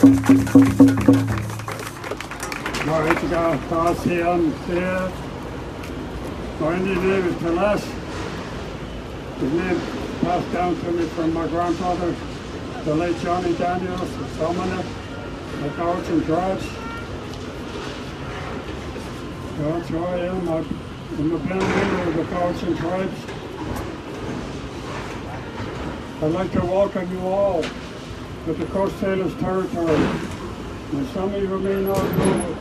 Right, you got a pass here and there. My Indian name is Ernest. His name passed down to me from my grandfather, the late Johnny Daniels, the Salmon, the Gouch and Dredge. That's who I am. I'm a band leader of the Gouch and Dredge. I'd like to welcome you all to the Coast Salish territory. And some of you may not know,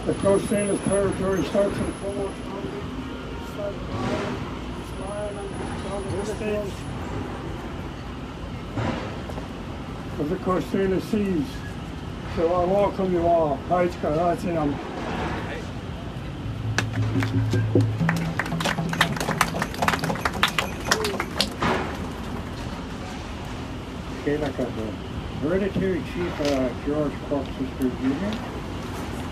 the Coast Salish territory starts in Comox of the Coast Salish seas. So I welcome you all. Hi, that's him. Okay, like a hereditary chief George Cook Sister Jr.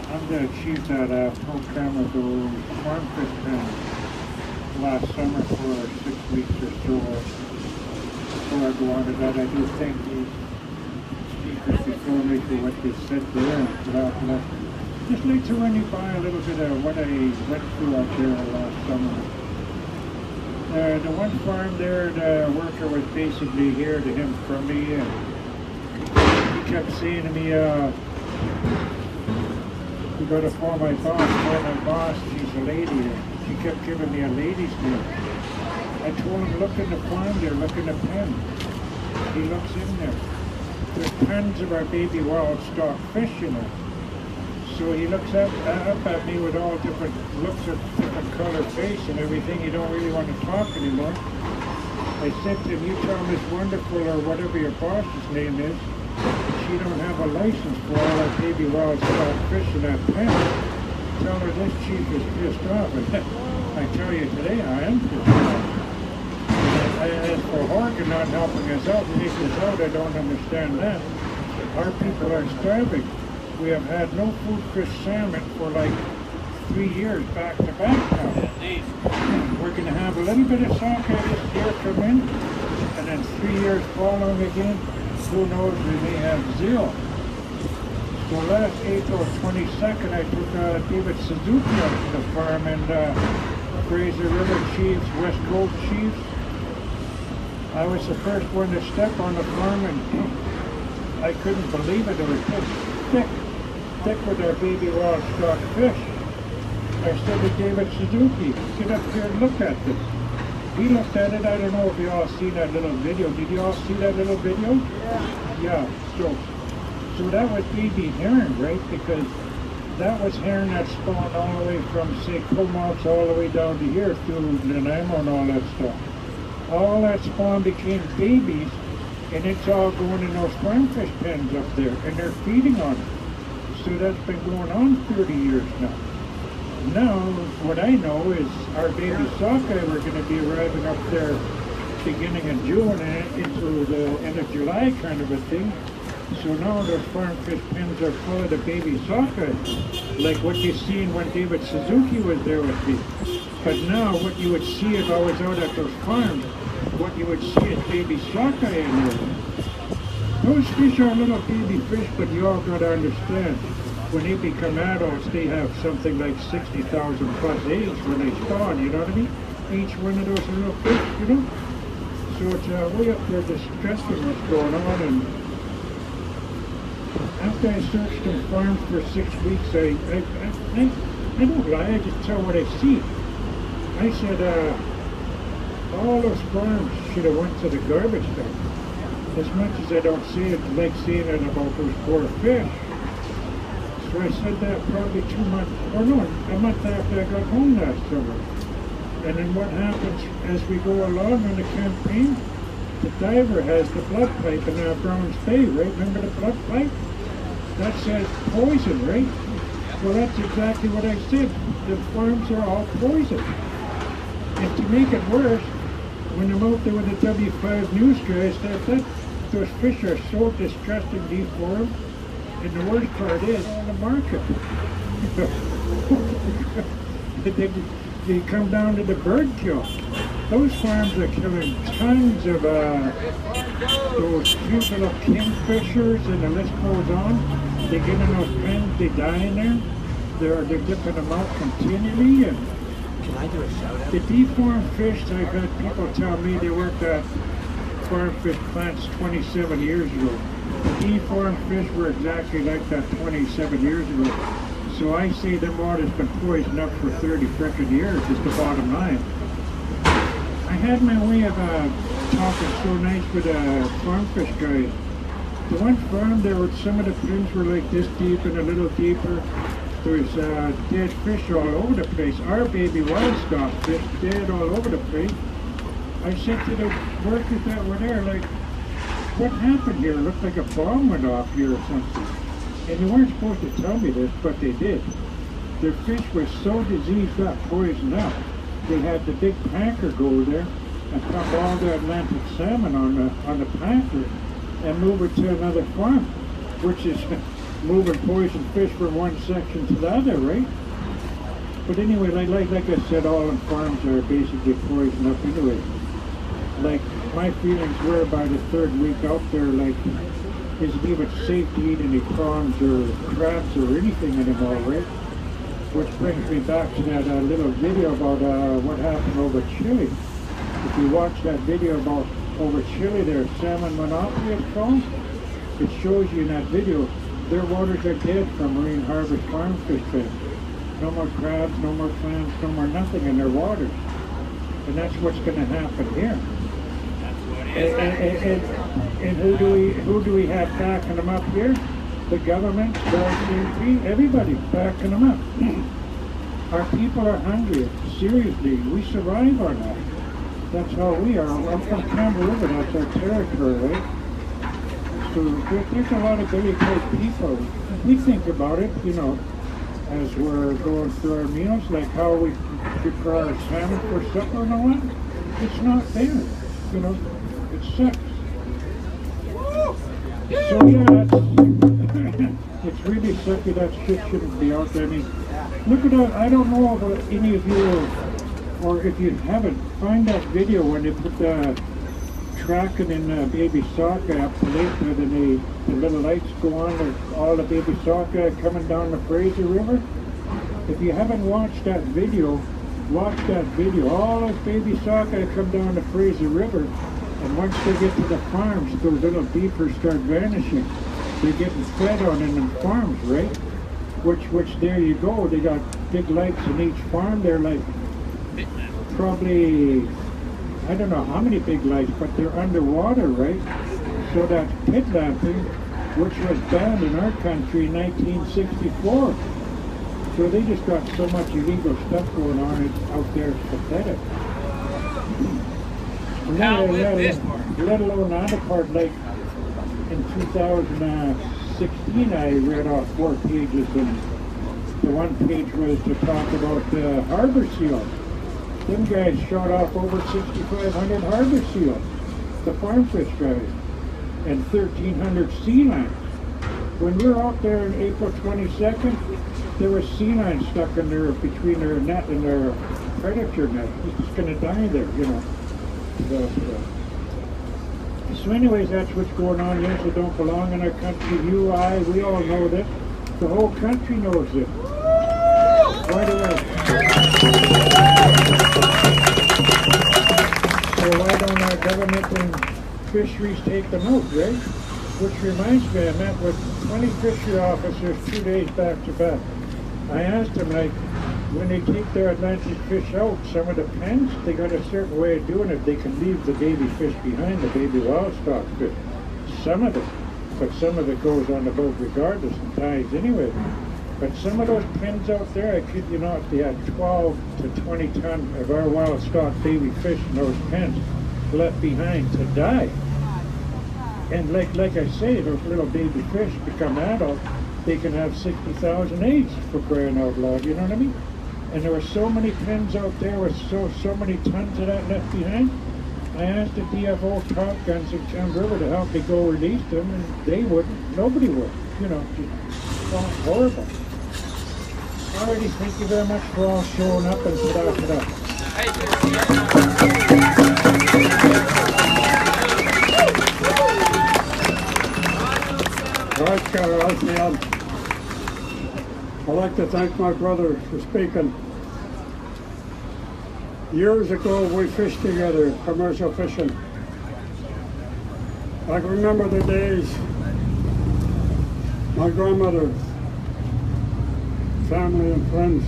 I'm the chief that programmed those farm fish pens last summer for 6 weeks or so. Before I go on to that, I do thank the speakers before me for what they said there. And just like to run you by a little bit of what I went through out there last summer. The one farm there, the worker was basically here to him from me, and he kept saying to me, you gotta call my boss, she's a lady. She kept giving me a lady's name. I told him, look in the farm there, look in the pen. He looks in there. There's pens of our baby wild stock fish, you know. So he looks up at me with all different looks of different color face and everything. He don't really want to talk anymore. I said to him, you tell Miss Wonderful or whatever your boss's name is, she don't have a license for all that baby wild stock fish in that pen. Tell her this chief is pissed off. And I tell you today, I am pissed off. As for Horgan not helping us out, taking us out, I don't understand that. Our people are starving. We have had no food fish salmon for like 3 years back to back now. We're going to have a little bit of sockeye this year come in, and then 3 years following again, who knows, we may have zero. So last April 22nd, I took David Suzuki out to the farm and Fraser River Chiefs, West Coast Chiefs. I was the first one to step on the farm, and I couldn't believe it. It was just thick with our baby wild stock fish. I said to David Suzuki, get up here and look at this. He looked at it. I don't know if you all see that little video. Did you all see that little video? Yeah. Yeah. So that was baby herring, right? Because that was herring that spawned all the way from, say, Comox all the way down to here through Nanaimo and all that stuff. All that spawn became babies, and it's all going in those farm fish pens up there, and they're feeding on it. So that's been going on 30 years now. Now, what I know is our baby sockeye, we're going to be arriving up there beginning in June and into the end of July kind of a thing. So now those farm fish pens are full of the baby sockeye, like what you seen when David Suzuki was there with me. But now what you would see if I was out at those farms, what you would see is baby sockeye in there. Those fish are little baby fish, but you all got to understand, when they become adults, they have something like 60,000 plus eggs when they spawn, you know what I mean? Each one of those little fish, you know? So it's way up there distressing what's going on. And after I searched the farms for 6 weeks, I don't lie, I just tell what I see. I said, all those farms should have went to the garbage dump. As much as I don't see it, like seeing it about those poor fish. So I said that probably 2 months, or no, a month after I got home last summer. And then what happens as we go along on the campaign, the diver has the blood pipe in our Browns Bay, right? Remember the blood pipe? That says poison, right? Well, that's exactly what I said. The farms are all poison. And to make it worse, when I'm out there with the W5 news guys, those fish are so disgusting, deformed. And the worst part is on the market. They come down to the bird kill. Those farms are killing tons of those cute little kingfishers, and the list goes on. They get in those pens, they die in there. They're dipping them out continually. And can I do a shout out? the deformed fish, I've had people tell me they worked at farm fish plants 27 years ago. The deformed fish were exactly like that 27 years ago. So I say them water's been poisoned up for 30 frickin' years is the bottom line. I had my way of talking so nice with farm fish guys. The one farm there were some of the pins were like this deep and a little deeper. There was dead fish all over the place. Our baby wild stock fish dead all over the place. I said to the workers that were there, like, what happened here? It looked like a bomb went off here or something. And they weren't supposed to tell me this, but they did. Their fish was so diseased up, poisoned up, they had the big packer go there and pump all the Atlantic salmon on the packer and move it to another farm, which is moving poisoned fish from one section to the other, right? But anyway, like I said, all the farms are basically poisoned up anyway. Like, my feelings were by the third week out there, like, is it even safe to eat any prawns or crabs or anything anymore, right? Which brings me back to that little video about what happened over Chile. If you watch that video about over Chile, their salmon monopoly is called, it shows you in that video, their waters are dead from marine harvest farm fish fed. No more crabs, no more clams, no more nothing in their waters. And that's what's going to happen here. And who do we have backing them up here? The government, everybody backing them up. Our people are hungry. Seriously, we survive on that. That's how we are. I'm from Campbell River, that's our territory, right? So there's a lot of very good people. We think about it, you know, as we're going through our meals, like how we prepare our salmon for supper and all that. It's not there, you know. It sucks. So yeah, it's really sucky. That shit shouldn't be out there. I mean, look at that. I don't know about any of you, or if you haven't, find that video when they put the tracking in baby sockeye up the lake there, and the little lights go on, there's all the baby sockeye coming down the Fraser River. If you haven't watched that video, watch that video. All those baby sockeye come down the Fraser River. And once they get to the farms, those little beepers start vanishing. They're getting fed on in the farms, right? Which there you go. They got big lights in each farm. They're like probably, I don't know how many big lights, but they're underwater, right? So that's pit lamping, which was banned in our country in 1964. So they just got so much illegal stuff going on out there, it's pathetic. Let alone the other part, like in 2016 I read off 4 pages, and the one page was to talk about the harbor seal. Them guys shot off over 6,500 harbor seals, the farm fish guys, and 1,300 sea lions. When we were out there on April 22nd, there was sea lions stuck in there between their net and their predator net. It's just going to die there, you know. So anyways, that's what's going on. Yes, they don't belong in our country. You, I, we all know this. The whole country knows it. Right away. So why don't our government and fisheries take them out, right? Which reminds me, I met with 20 fishery officers 2 days back to back. I asked them, like, when they take their Atlantic fish out, some of the pens, they got a certain way of doing it. They can leave the baby fish behind, the baby wild stock fish. Some of it, but some of it goes on the boat regardless and dies anyway. But some of those pens out there, I kid you not, they had 12 to 20 ton of our wild stock baby fish in those pens left behind to die. And like I say, those little baby fish become adult, they can have 60,000 eggs, for crying out loud, you know what I mean? And there were so many pens out there with so many tons of that left behind. I asked the DFO Top Guns in Campbell River to help me go release them, and they wouldn't. Nobody would. You know, just horrible. Alrighty, thank you very much for all showing up, and ta-da. I'd like to thank my brother for speaking. Years ago, we fished together, commercial fishing. I can remember the days my grandmother, family and friends,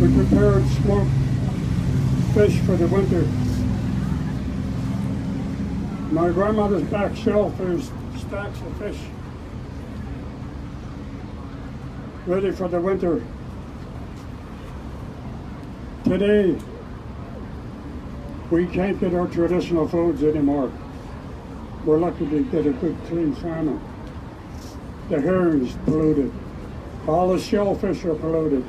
we prepared smoked fish for the winter. My grandmother's back shelf is stacks of fish ready for the winter. Today, we can't get our traditional foods anymore. We're lucky to get a good clean salmon. The herring's polluted. All the shellfish are polluted.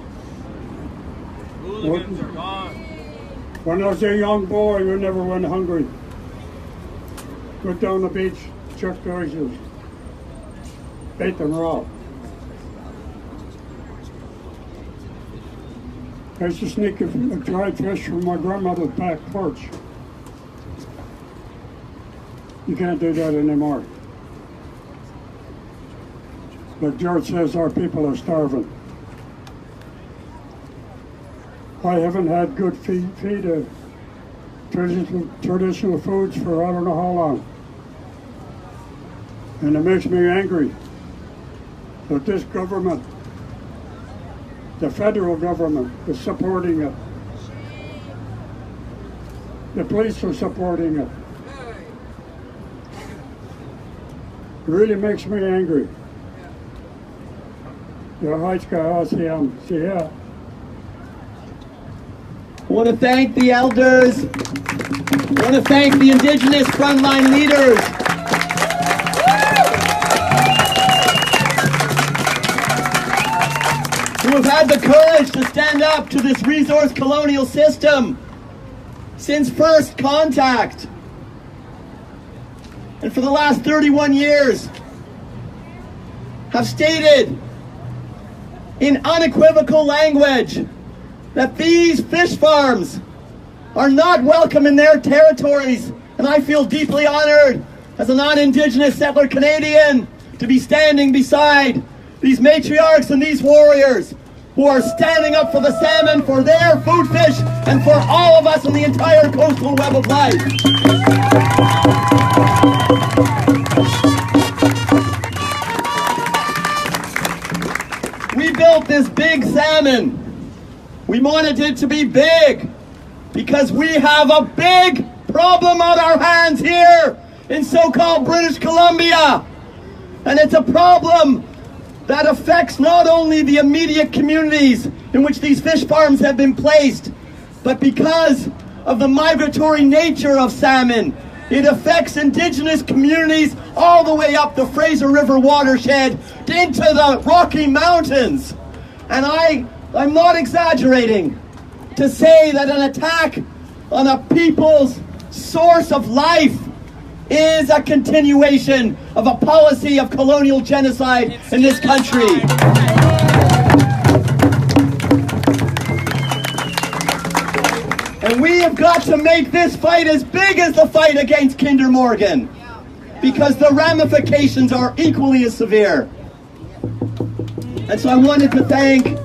Hooligans are gone. When I was a young boy, we never went hungry. Went down the beach, chucked oysters, ate them raw. I used to sneak a dried fish from my grandmother's back porch. You can't do that anymore. Like George says, our people are starving. I haven't had good feed of traditional foods for I don't know how long. And it makes me angry that this government, the federal government, is supporting it. The police are supporting it. It really makes me angry. I want to thank the elders. I want to thank the Indigenous frontline leaders. Who have had the courage to stand up to this resource colonial system since first contact. And for the last 31 years have stated in unequivocal language that these fish farms are not welcome in their territories. And I feel deeply honored as a non-Indigenous settler Canadian to be standing beside these matriarchs and these warriors who are standing up for the salmon, for their food fish, and for all of us in the entire coastal web of life. We built this big salmon. We wanted it to be big because we have a big problem on our hands here in so-called British Columbia. And it's a problem that affects not only the immediate communities in which these fish farms have been placed, but because of the migratory nature of salmon, it affects Indigenous communities all the way up the Fraser River watershed into the Rocky Mountains. And I'm not exaggerating to say that an attack on a people's source of life is a continuation of a policy of colonial genocide in this country. And we have got to make this fight as big as the fight against Kinder Morgan, because the ramifications are equally as severe. And so I wanted to thank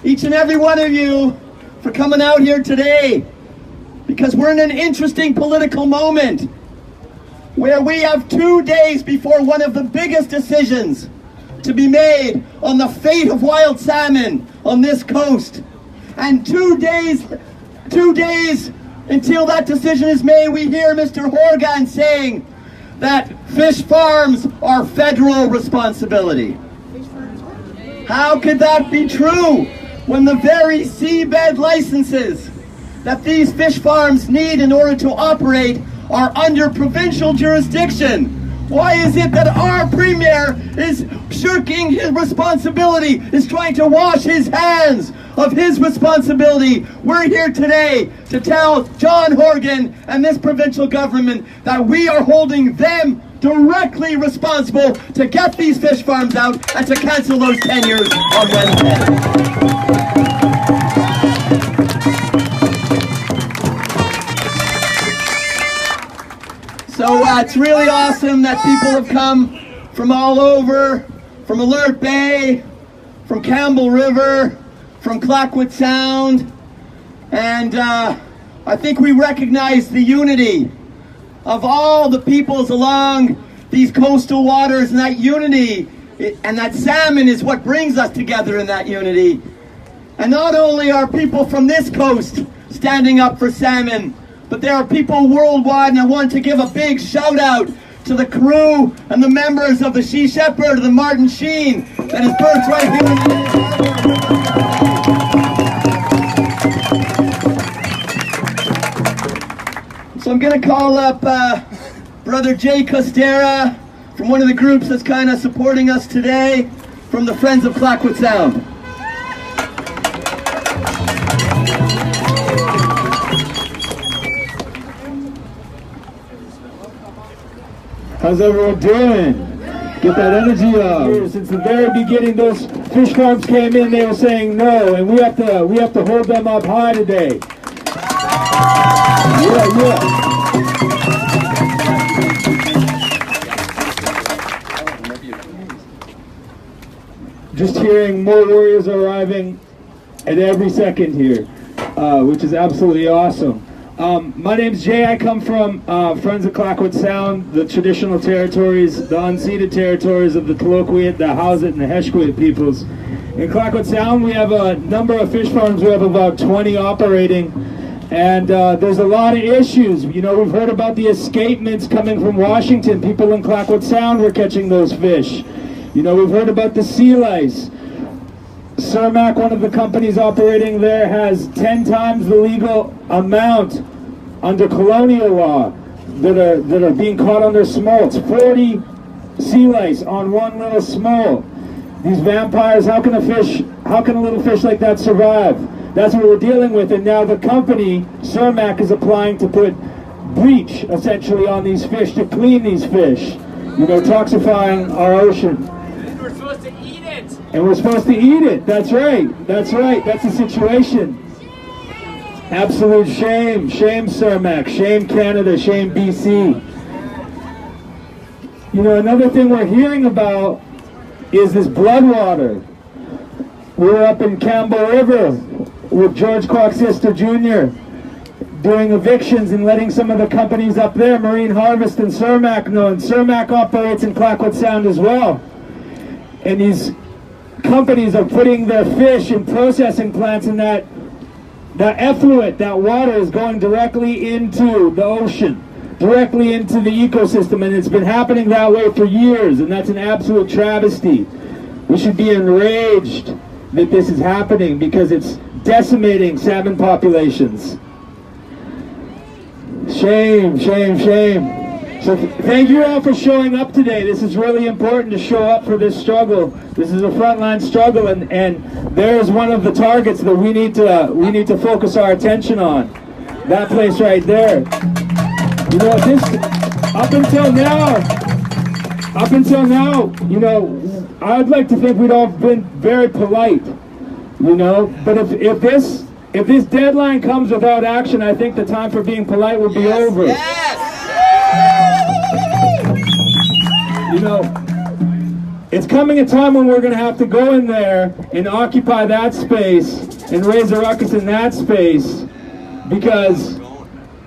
each and every one of you for coming out here today, because we're in an interesting political moment where we have 2 days before one of the biggest decisions to be made on the fate of wild salmon on this coast. And 2 days until that decision is made, we hear Mr. Horgan saying that fish farms are federal responsibility. How could that be true when the very seabed licenses that these fish farms need in order to operate are under provincial jurisdiction? Why is it that our premier is shirking his responsibility, is trying to wash his hands of his responsibility? We're here today to tell John Horgan and this provincial government that we are holding them directly responsible to get these fish farms out and to cancel those tenures on Wednesday. So it's really awesome that people have come from all over, from Alert Bay, from Campbell River, from Clayoquot Sound, and I think we recognize the unity of all the peoples along these coastal waters, and that unity and that salmon is what brings us together in that unity. And not only are people from this coast standing up for salmon, but there are people worldwide, and I want to give a big shout out to the crew and the members of the Sea Shepherd, the Martin Sheen, that is perched right here in the So I'm going to call up Brother Jay Costera from one of the groups that's kind of supporting us today from the Friends of Clayoquot Sound. How's everyone doing? Get that energy up. Since the very beginning, those fish farms came in, they were saying no, and we have to hold them up high today. Yeah. Just hearing more warriors arriving at every second here, which is absolutely awesome. My name's Jay. I come from Friends of Clayoquot Sound, the traditional territories, the unceded territories of the Colloquiet, the Hauset, and the Heshquit peoples. In Clayoquot Sound, we have a number of fish farms. We have about 20 operating, and there's a lot of issues. You know, we've heard about the escapements coming from Washington. People in Clayoquot Sound were catching those fish. You know, we've heard about the sea lice. Cermak, one of the companies operating there, has 10 times the legal amount under colonial law that are being caught on their smolts. 40 sea lice on one little smolt. These vampires, how can a little fish like that survive? That's what we're dealing with, and now the company, Cermak, is applying to put bleach, essentially, on these fish to clean these fish. You know, toxifying our ocean. We're supposed to eat it. And we're supposed to eat it. That's right. That's the situation. Absolute shame. Shame Cermak. Shame Canada. Shame BC. You know, another thing we're hearing about is this blood water. We were up in Campbell River with George Kwok's sister Jr. doing evictions and letting some of the companies up there, Marine Harvest and Cermak, know. And Cermak operates in Clayoquot Sound as well. And these companies are putting their fish in processing plants, and that effluent, that water, is going directly into the ocean, directly into the ecosystem, and it's been happening that way for years, and that's an absolute travesty. We should be enraged that this is happening because it's decimating salmon populations. Shame, shame, shame. So thank you all for showing up today. This is really important to show up for this struggle. This is a frontline struggle, and there's one of the targets that we need to focus our attention on. That place right there. You know, up until now, you know, I'd like to think we'd all been very polite, you know. But if this deadline comes without action, I think the time for being polite will be over. Yes! You know, it's coming a time when we're going to have to go in there and occupy that space and raise a ruckus in that space because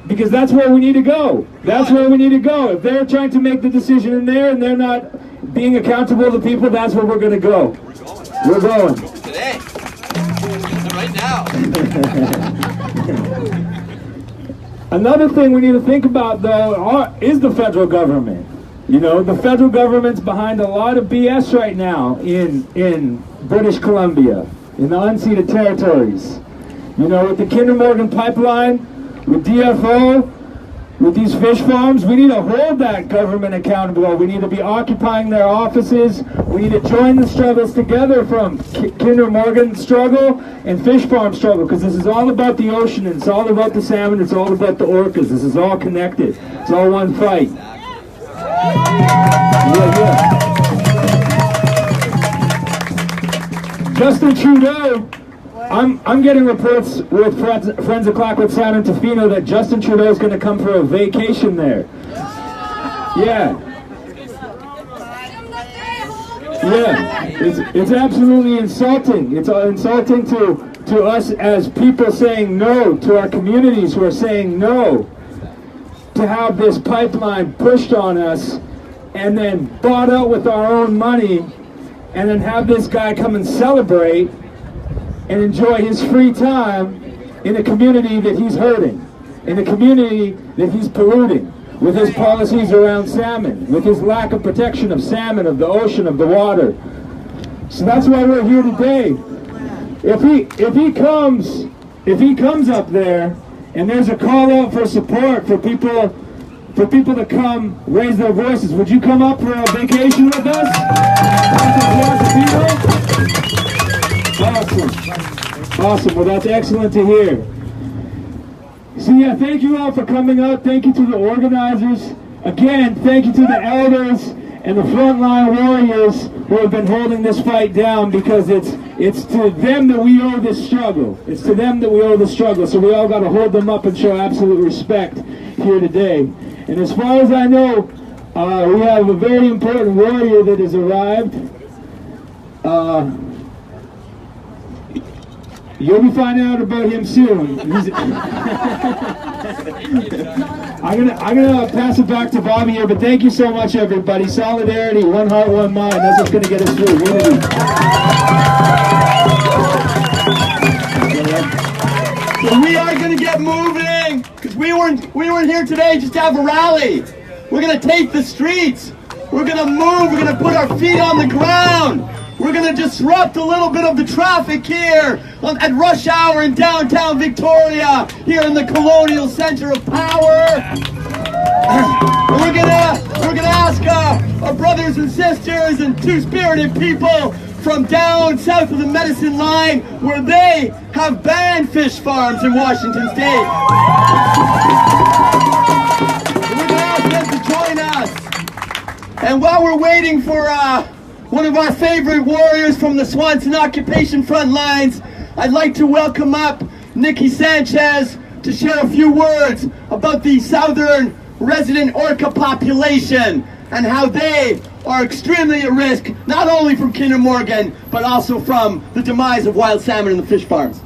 that's where we need to go. That's where we need to go. If they're trying to make the decision in there and they're not being accountable to people, that's where we're going to go. We're going. Today. Right now. Another thing we need to think about, though, is the federal government. You know, the federal government's behind a lot of BS right now in British Columbia, in the unceded territories. You know, with the Kinder Morgan pipeline, with DFO, with these fish farms, we need to hold that government accountable. We need to be occupying their offices. We need to join the struggles together from Kinder Morgan struggle and fish farm struggle, because this is all about the ocean, and it's all about the salmon, it's all about the orcas. This is all connected. It's all one fight. Yeah. Justin Trudeau, I'm getting reports with Friends of Clayoquot Sound and Tofino that Justin Trudeau is going to come for a vacation there. Yeah. Yeah, it's absolutely insulting. It's insulting to us as people saying no, to our communities who are saying no, to have this pipeline pushed on us and then bought out with our own money, and then have this guy come and celebrate and enjoy his free time in a community that he's hurting, in a community that he's polluting with his policies around salmon, with his lack of protection of salmon, of the ocean, of the water. So that's why we're here today. If he comes up there and there's a call out for support for people to come raise their voices, would you come up for a vacation with us? Awesome. Well, that's excellent to hear. So yeah, thank you all for coming out. Thank you to the organizers. Again, thank you to the elders and the frontline warriors who have been holding this fight down, because it's to them that we owe this struggle. It's to them that we owe the struggle. So we all got to hold them up and show absolute respect here today. And as far as I know, we have a very important warrior that has arrived. You'll be finding out about him soon. I'm gonna pass it back to Bobby here, but thank you so much, everybody. Solidarity, one heart, one mind. That's what's gonna get us through. Unity. So we are going to get moving, because we weren't here today just to have a rally. We're going to take the streets. We're going to move. We're going to put our feet on the ground. We're going to disrupt a little bit of the traffic here at rush hour in downtown Victoria, here in the colonial center of power. We're gonna ask our brothers and sisters and two-spirited people from down south of the Medicine Line, where they have banned fish farms in Washington State. We're gonna ask them to join us. And while we're waiting for one of our favorite warriors from the Swanson occupation front lines, I'd like to welcome up Nikki Sanchez to share a few words about the southern resident orca population and how they are extremely at risk, not only from Kinder Morgan, but also from the demise of wild salmon in the fish farms.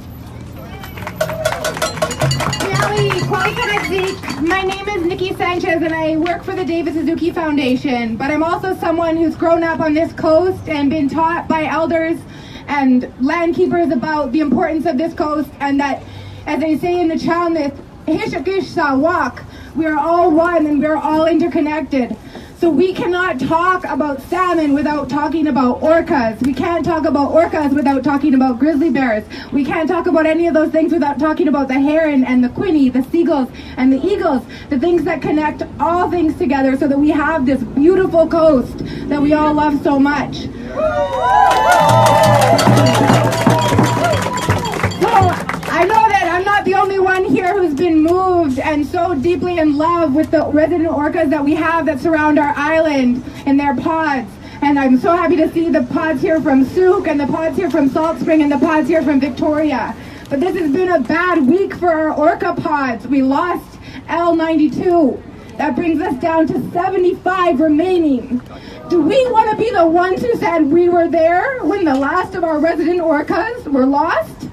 My name is Nikki Sanchez, and I work for the David Suzuki Foundation, but I'm also someone who's grown up on this coast and been taught by elders and land keepers about the importance of this coast, and that, as they say in the Chalmith, Hishakish sa walk, we are all one and we are all interconnected. So we cannot talk about salmon without talking about orcas. We can't talk about orcas without talking about grizzly bears. We can't talk about any of those things without talking about the heron and the quinny, the seagulls and the eagles, the things that connect all things together so that we have this beautiful coast that we all love so much. I know that I'm not the only one here who's been moved and so deeply in love with the resident orcas that we have that surround our island and their pods. And I'm so happy to see the pods here from Souk and the pods here from Salt Spring and the pods here from Victoria. But this has been a bad week for our orca pods. We lost L92. That brings us down to 75 remaining. Do we want to be the ones who said we were there when the last of our resident orcas were lost?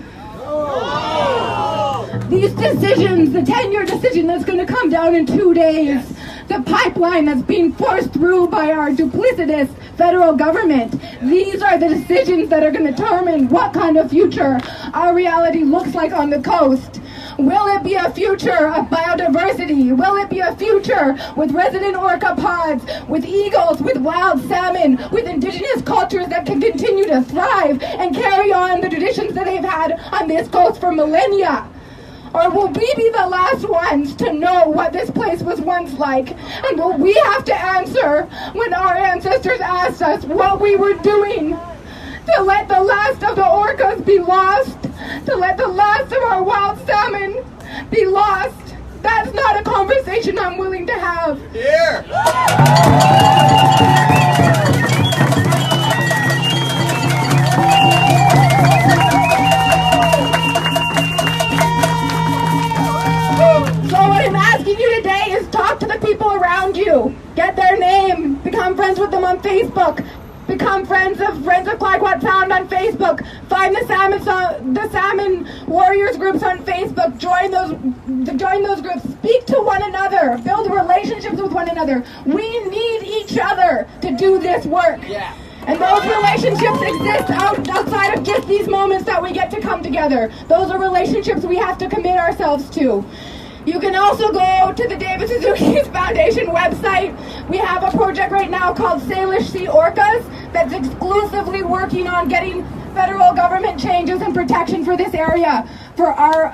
These decisions, the 10-year decision that's going to come down in 2 days, the pipeline that's being forced through by our duplicitous federal government, these are the decisions that are going to determine what kind of future our reality looks like on the coast. Will it be a future of biodiversity? Will it be a future with resident orca pods, with eagles, with wild salmon, with indigenous cultures that can continue to thrive and carry on the traditions that they've had on this coast for millennia? Or will we be the last ones to know what this place was once like? And will we have to answer when our ancestors asked us what we were doing? To let the last of the orcas be lost? To let the last of our wild salmon be lost? That's not a conversation I'm willing to have. Here! So what I'm asking you today is talk to the people around you. Get their on Facebook. Become friends of Clayoquot Sound on Facebook. Find the Salmon Warriors groups on Facebook. Join those groups. Speak to one another. Build relationships with one another. We need each other to do this work. Yeah. And those relationships exist outside of just these moments that we get to come together. Those are relationships we have to commit ourselves to. You can also go to the David Suzuki's Foundation website. We have a project right now called Salish Sea Orcas that's exclusively working on getting federal government changes and protection for this area for our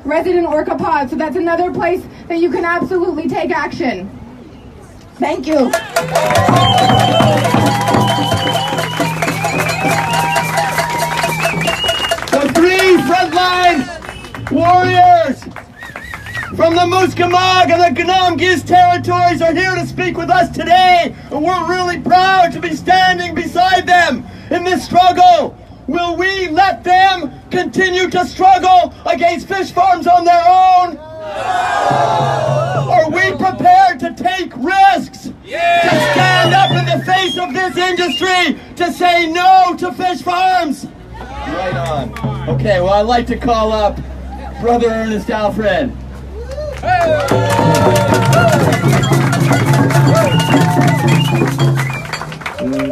resident orca pods. So that's another place that you can absolutely take action. Thank you. The three frontline warriors from the Musqueamog and the Ganamgis territories are here to speak with us today, and we're really proud to be standing beside them in this struggle. Will we let them continue to struggle against fish farms on their own? No! Are we prepared to take risks? To stand up in the face of this industry to say no to fish farms? Right on. Okay, well, I'd like to call up Brother Ernest Alfred.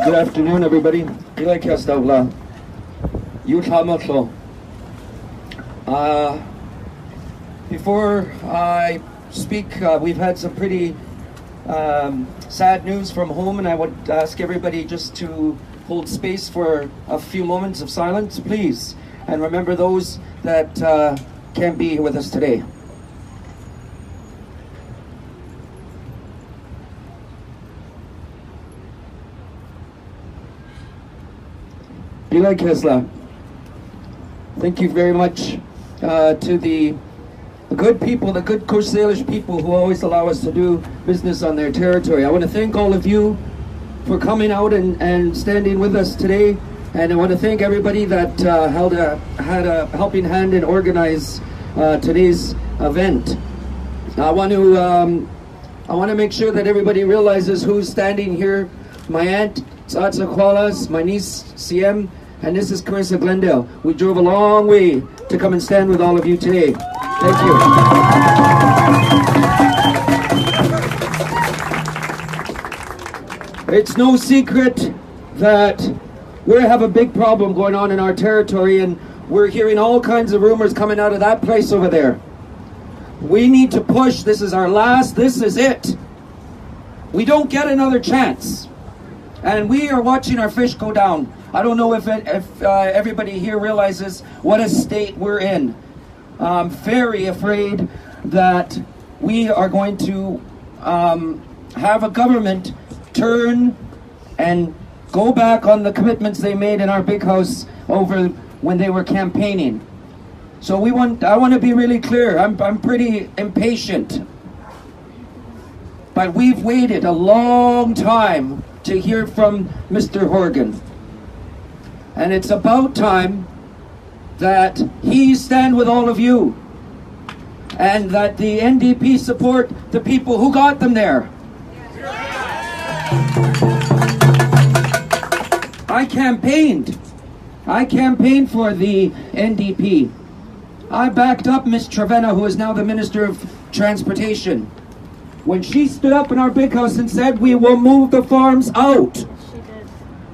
Good afternoon, everybody. Before I speak, we've had some pretty sad news from home, and I would ask everybody just to hold space for a few moments of silence, please, and remember those that can't be here with us today. Eli Kesla, thank you very much to the good people, the good Coast Salish people who always allow us to do business on their territory. I want to thank all of you for coming out and standing with us today, and I want to thank everybody that had a helping hand in organize today's event. I want to make sure that everybody realizes who's standing here. My aunt Tsatsa Kwalas, my niece CM, and this is Carissa Glendale. We drove a long way to come and stand with all of you today. Thank you. It's no secret that we have a big problem going on in our territory, and we're hearing all kinds of rumors coming out of that place over there. We need to push. This is our last. This is it. We don't get another chance. And we are watching our fish go down. I don't know if everybody here realizes what a state we're in. I'm very afraid that we are going to have a government turn and go back on the commitments they made in our big house over when they were campaigning. So I want to be really clear. I'm pretty impatient. But we've waited a long time to hear from Mr. Horgan. And it's about time that he stand with all of you and that the NDP support the people who got them there. I campaigned for the NDP. I backed up Miss Trevena, who is now the Minister of Transportation, when she stood up in our big house and said, we will move the farms out.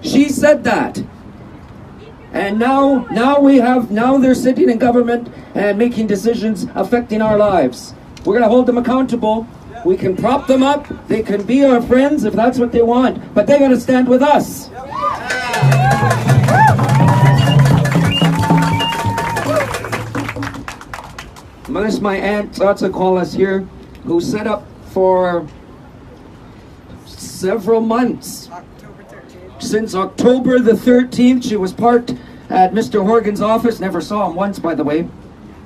She said that. And now they're sitting in government and making decisions affecting our lives. We're going to hold them accountable. We can prop them up. They can be our friends if that's what they want. But they got to stand with us. This is my aunt, Tsatsa Kwalas here, who set up for several months. Since October the 13th, she was parked at Mr. Horgan's office. Never saw him once, by the way.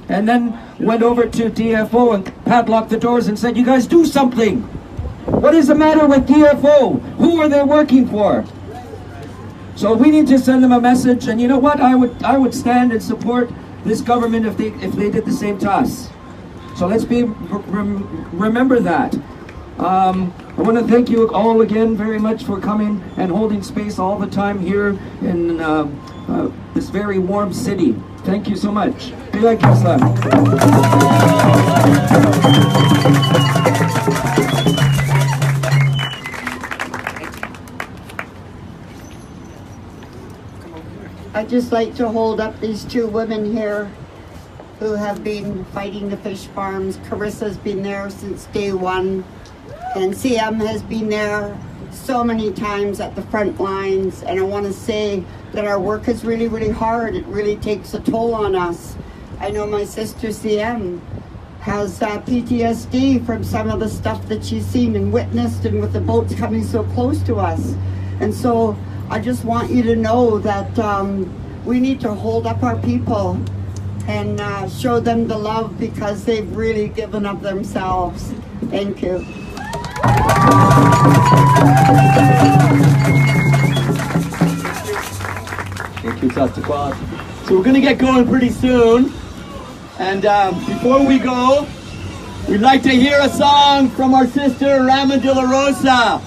And then went over to DFO and padlocked the doors and said, you guys do something. What is the matter with DFO? Who are they working for? So we need to send them a message. And you know what? I would stand and support this government if they did the same to us. So let's remember that. I want to thank you all again very much for coming and holding space all the time here in this very warm city. Thank you so much. Thank you, Sam. I'd just like to hold up these two women here who have been fighting the fish farms. Carissa's been there since day one, and CM has been there so many times at the front lines. And I want to say that our work is really, really hard. It really takes a toll on us. I know my sister CM has PTSD from some of the stuff that she's seen and witnessed, and with the boats coming so close to us. And so I just want you to know that we need to hold up our people and show them the love, because they've really given up themselves. Thank you. Thank you, Tastaqua. So we're going to get going pretty soon. And before we go, we'd like to hear a song from our sister Rama de la Rosa,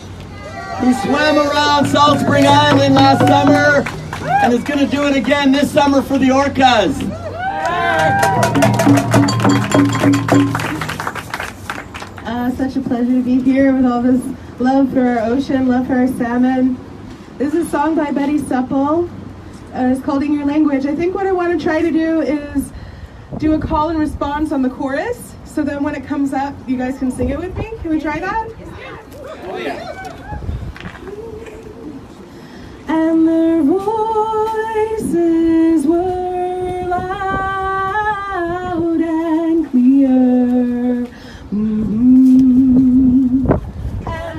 who swam around Salt Spring Island last summer and is going to do it again this summer for the orcas. Such a pleasure to be here with all this love for our ocean, love for our salmon. This is a song by Betty Supple. It's called In Your Language. I think what I want to try to do is do a call and response on the chorus, so then when it comes up, you guys can sing it with me. Can we try that? Oh, yeah. And their voices were loud and clear. And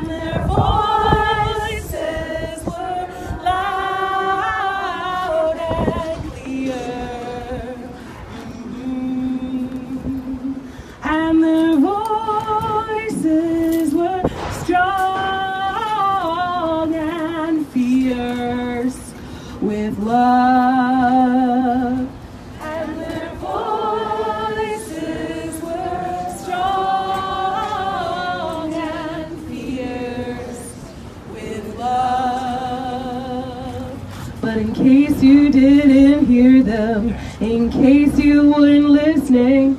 their voices were loud and clear. And their voices were strong and fierce with love. And their voices were strong and fierce with love. But in case you didn't hear them, in case you weren't listening,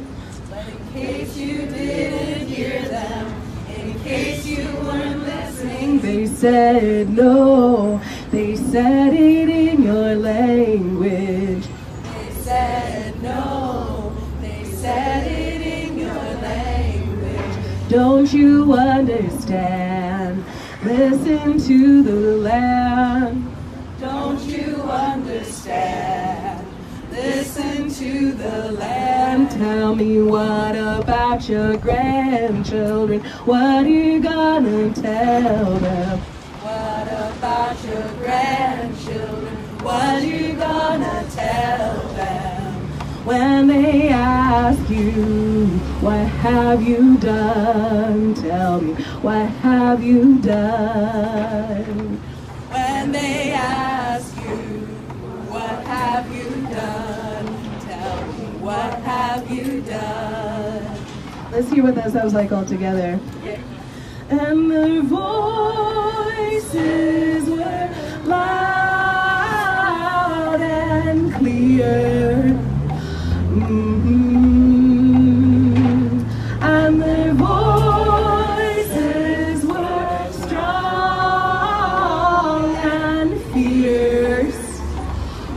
but in case you didn't hear them, in case you weren't listening, they said no. They said it in your language. They said no. They said it in your language. Don't you understand? Listen to the land. Don't you understand? Listen to the land. Tell me, what about your grandchildren? What are you gonna tell them? What about your grandchildren? What are you gonna tell them? When they ask you, what have you done? Tell me, what have you done? When they ask you, what have you done? Tell me, what have you done? Let's hear what that sounds like all together. And their voices were loud and clear. And their voices were strong and fierce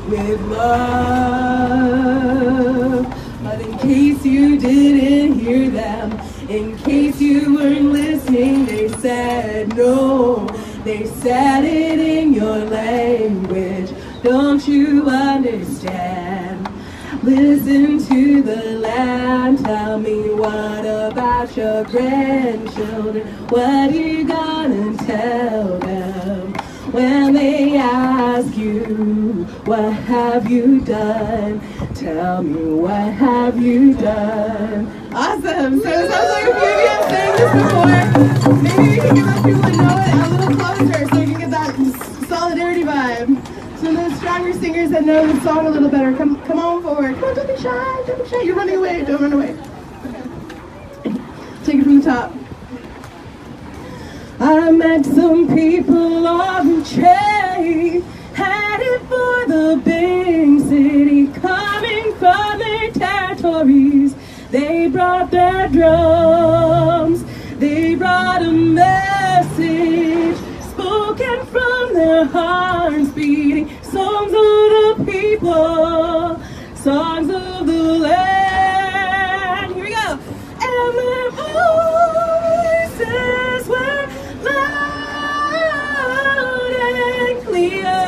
with love. But in case you didn't hear them, in case you weren't listening, they said no. They said it in your language. Don't you understand? Listen to the land. Tell me, what about your grandchildren? What are you gonna tell them? When they ask you, what have you done? Tell me, what have you done? Awesome! So it sounds like a few of you have sang this before. Maybe you can get those people to know it a little closer so you can get that solidarity vibe. Some of those stronger singers that know the song a little better, come on forward. Come on, don't be shy, don't be shy. You're running away, don't run away. Okay. Take it from the top. I met some people on the train, headed for the big city, coming from their territories. They brought their drums, they brought a message, spoken from their hearts beating, songs of the people, songs of the land. Here we go. And their voices were loud and clear.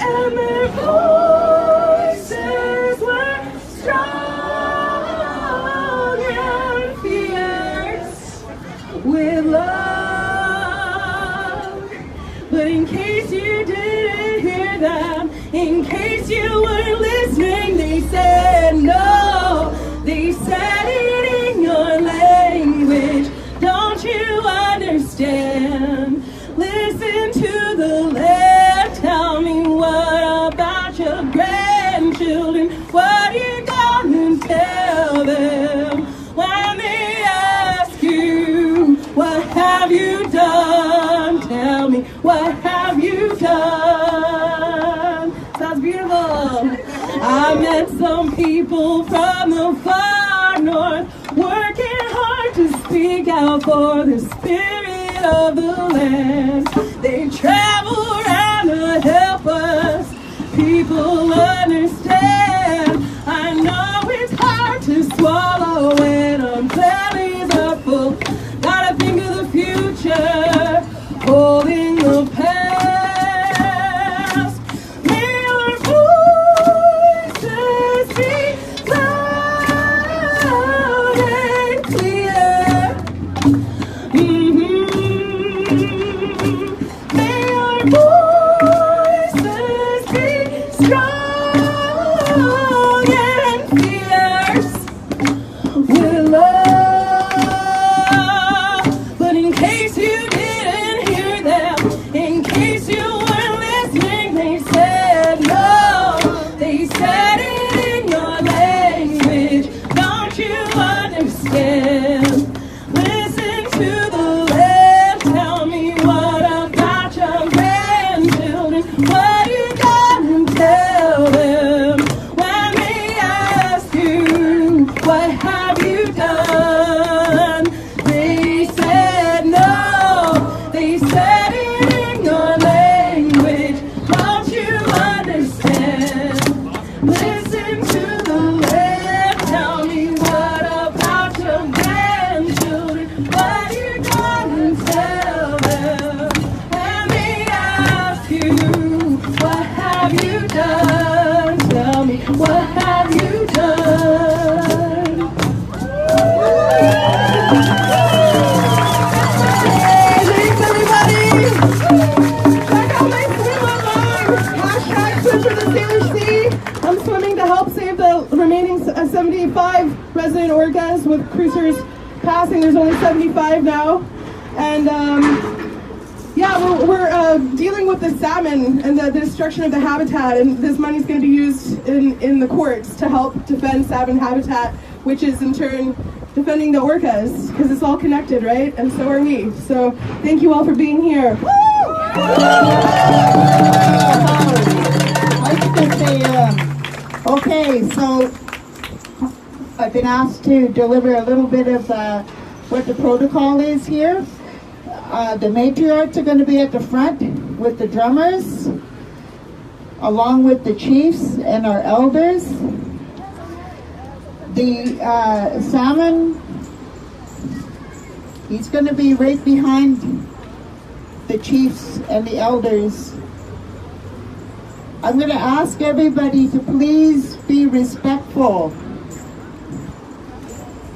And their voices were strong and fierce with love. But in case you didn't hear them, in case you weren't listening, they said no. They said it in your language. Don't you understand? Listen to the land. Tell me what about your grandchildren? What you gonna tell them when they ask you, what have you done? Tell me, what have you done? Sounds beautiful. I met some people from the far north, working hard to speak out for the spirit of the land. They travel around to help us, people understand. I know it's hard to swallow when our bellies are full. Gotta think of the future, holding the past. May our voices be loud and clear. May our voices be strong and fierce with love. But in case you didn't hear them, in case you weren't listening, they said no. They said it in your language. Don't you understand? Listen to the land. Tell me what about your grandchildren? What you gonna tell them when they ask you, what have you done? They said no. They said it in your language. Don't you understand? Listen to the land. Tell me what about your grandchildren? What you gonna tell them when they ask you, what have you done? Tell me, what have you done? Thanks, everybody. Check out my swim online. Hashtag swim for the Salish Sea. I'm swimming to help save the remaining 75 resident orcas with cruisers passing. There's only 75 now. And yeah, we're dealing with the salmon and the destruction of the habitat, and this money's going to be used in the courts to help defend salmon habitat, which is in turn defending the orcas, because it's all connected, right? And so are we. So thank you all for being here. I was going to say, okay, so I've been asked to deliver a little bit of what the protocol is here. The matriarchs are going to be at the front with the drummers, along with the chiefs and our elders. The salmon, he's going to be right behind the chiefs and the elders. I'm going to ask everybody to please be respectful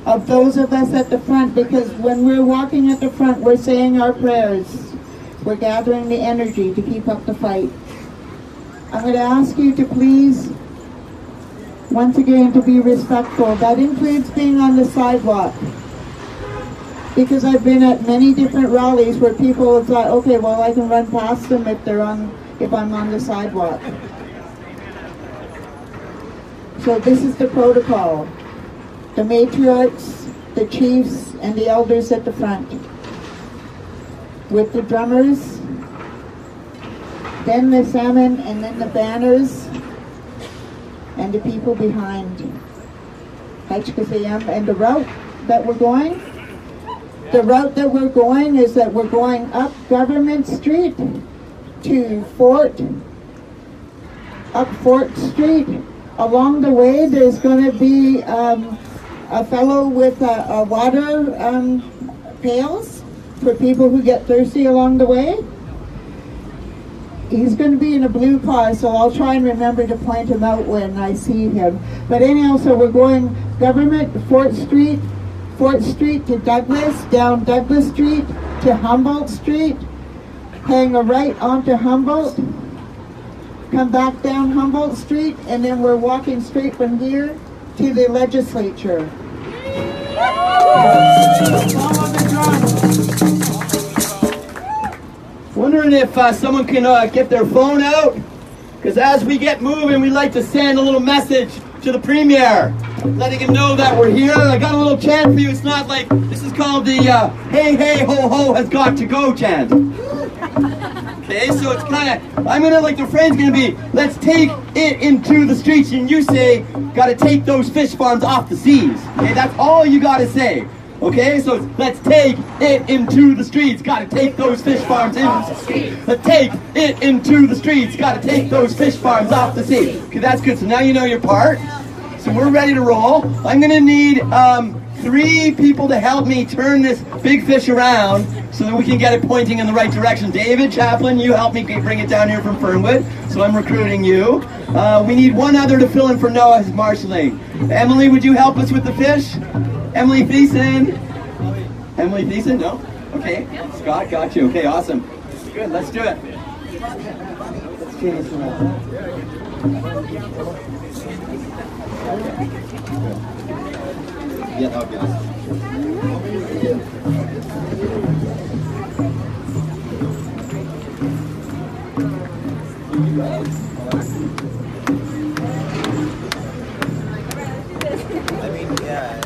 of those of us at the front, because when we're walking at the front, we're saying our prayers. We're gathering the energy to keep up the fight. I'm going to ask you to please, once again, to be respectful. That includes being on the sidewalk. Because I've been at many different rallies where people have thought, okay, well, I can run past them if I'm on the sidewalk. So this is the protocol. The matriarchs, the chiefs and the elders at the front, with the drummers, then the salmon, and then the banners, and the people behind. And the route that we're going, is that we're going up Government Street to Fort Street. Along the way, there's going to be a fellow with a water pails for people who get thirsty along the way. He's going to be in a blue car, so I'll try and remember to point him out when I see him. But anyhow, so we're going Government, Fort Street to Douglas, down Douglas Street to Humboldt Street, hang a right onto Humboldt, come back down Humboldt Street, and then we're walking straight from here to the legislature. Wondering if someone can get their phone out, because as we get moving, we like to send a little message to the Premier, letting him know that we're here. I got a little chant for you. It's not like, this is called the hey, hey, ho, ho has got to go chant. Okay, so it's kind of, I'm going to, like the refrain's going to be, let's take it into the streets, and you say, got to take those fish farms off the seas. Okay, that's all you got to say. Okay, so it's, let's take it into the streets, got to take those fish farms into the streets. Let's take it into the streets, got to take those fish farms off the sea. Okay, that's good. So now you know your part. So we're ready to roll. I'm going to need 3 people to help me turn this big fish around so that we can get it pointing in the right direction. David, Chaplain, you help me bring it down here from Fernwood. So I'm recruiting you. We need one other to fill in for Noah, who's marshalling. Emily, would you help us with the fish? Emily Thiessen? Emily Thiessen? No? Okay. Scott, got you. Okay, awesome. Good, let's do it. Let's change this around. Yeah, that would be awesome. I mean, yeah.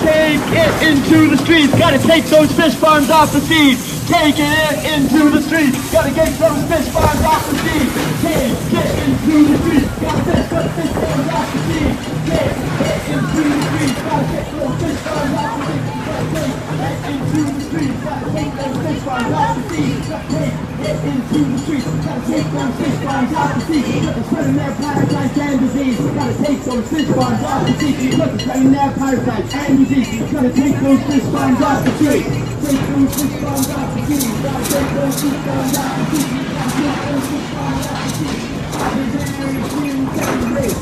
Take it into the streets, gotta take those fish farms off the seas. Take it into the streets, gotta get those fish farms off the seas. Take it into the streets, gotta take those fish farms off the seas. Take it into the streets, gotta take those fish farms off the seas. Take it into the streets, gotta take those fish farms off the seas. Take into the streets. Gotta take those fish farms off the sea. Look, they're spreading their parasites and disease. Gotta take those fish farms off the sea. Look, they're spreading their parasites and disease. Gotta take those fish farms off the sea. Take those fish farms off the sea. Gotta take those fish farms off the sea. Gotta take those fish farms off the sea.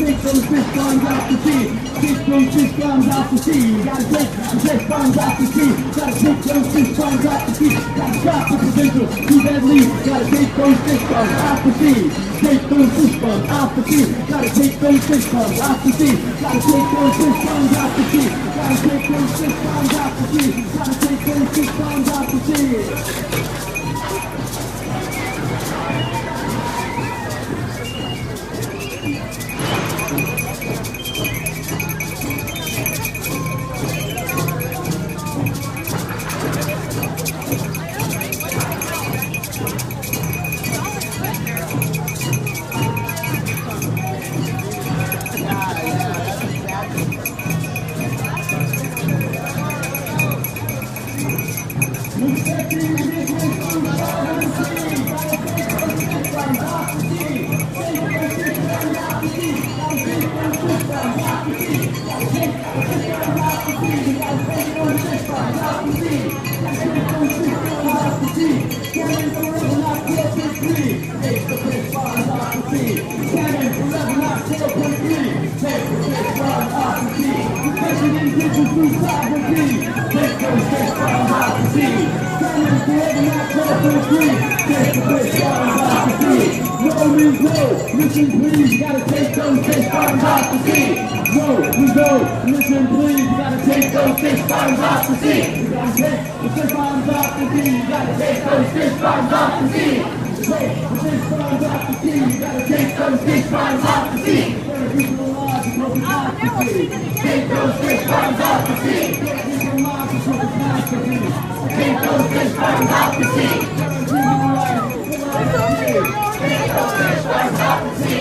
Take those fish farms off the sea. Take those fish farms off the sea. You gotta take the fish farms off the sea. Gotta take those fish farms off the sea. Gotta stop the provincial, too deadly. Gotta take those fish farms off the sea. Take those fish farms off the sea. Gotta take those fish farms off the sea. Gotta take those fish farms off the sea. Gotta take those fish farms off the sea. Gotta take those fish farms off the sea. Listen please, you gotta take those fish farms off the sea. Whoa, we go. Listen please, you gotta take those fish farms off the sea. You gotta take the fish farms off the sea. You gotta take those fish farms off the sea. Take the fish farms off the sea. You gotta take those fish farms off the sea. Take those fish farms off the sea. Take those fish farms off the sea. Take those fish farms off the sea. Take those fish farms off the sea.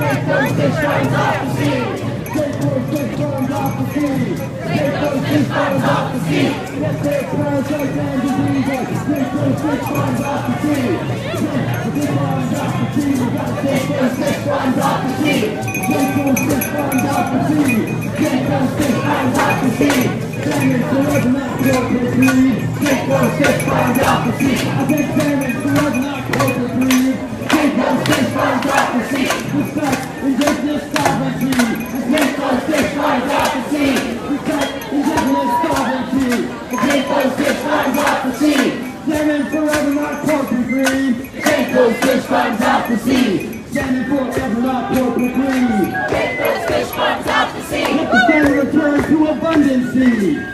Take those fish farms off the sea. Take those fish farms off the sea. Let's take parasites and diseases. Take those fish farms off the sea. Take the fish farms off the sea. We gotta take those fish farms off the sea. Take those fish farms off the sea. Take those fish farms off the sea. Salmon forever not corporate greed. Take those fish farms off the sea. I think salmon forever not corporate greed. Take those fish farms off the sea. Respect indigenous sovereignty. Take those fish farms off the sea. Respect indigenous sovereignty. Take those fish farms off the sea. Salmon forever not corporate greed. Take those fish farms off the sea. Salmon forever not corporate greed. Take those fish farms off the sea. Let the salmon return to abundancy.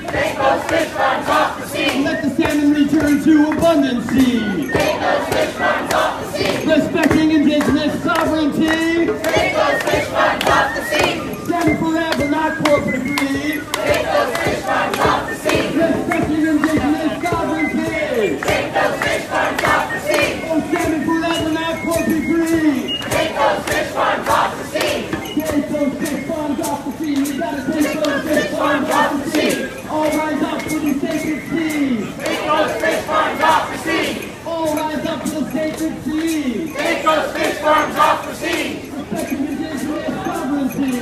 Take those fish farms off the sea. Let the salmon return to abundancy. Take those fish farms off the sea. Respecting indigenous sovereignty. Take those fish farms off the sea. Salmon forever, not corporate greed. Take those fish farms off the sea. Respecting indigenous sovereignty. Take those fish farms off the sea. Oh, salmon forever, not corporate greed. Take those fish farms off the sea. Take those fish farms off the sea. You gotta take those fish farms off the sea. All rise up to the sacred sea. Take those fish farms off the sea. All rise up to the sacred sea. Take those fish farms off the sea. Respecting indigenous sovereignty.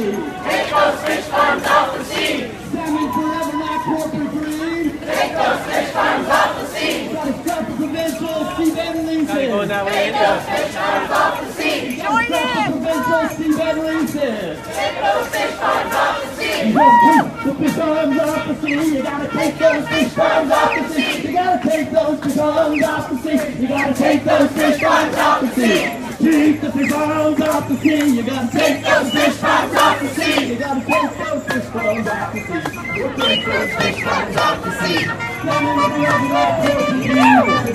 Take those fish farms off the sea. Salmon forever, not corporate greed. Take those fish farms off the sea. Gotta stop the provincial seabed leases. Take those fish farms off the sea. Join in. Provincial seabed leases. Take those fish farms off the sea. The fish farms off the sea. You gotta take those fish farms off the sea. You gotta take those fish farms off the sea. You gotta take those fish farms off the sea. Take the fish farms off the sea. You gotta take those fish farms off the sea. You gotta take those fish farms off the sea. Take those fish farms off the sea.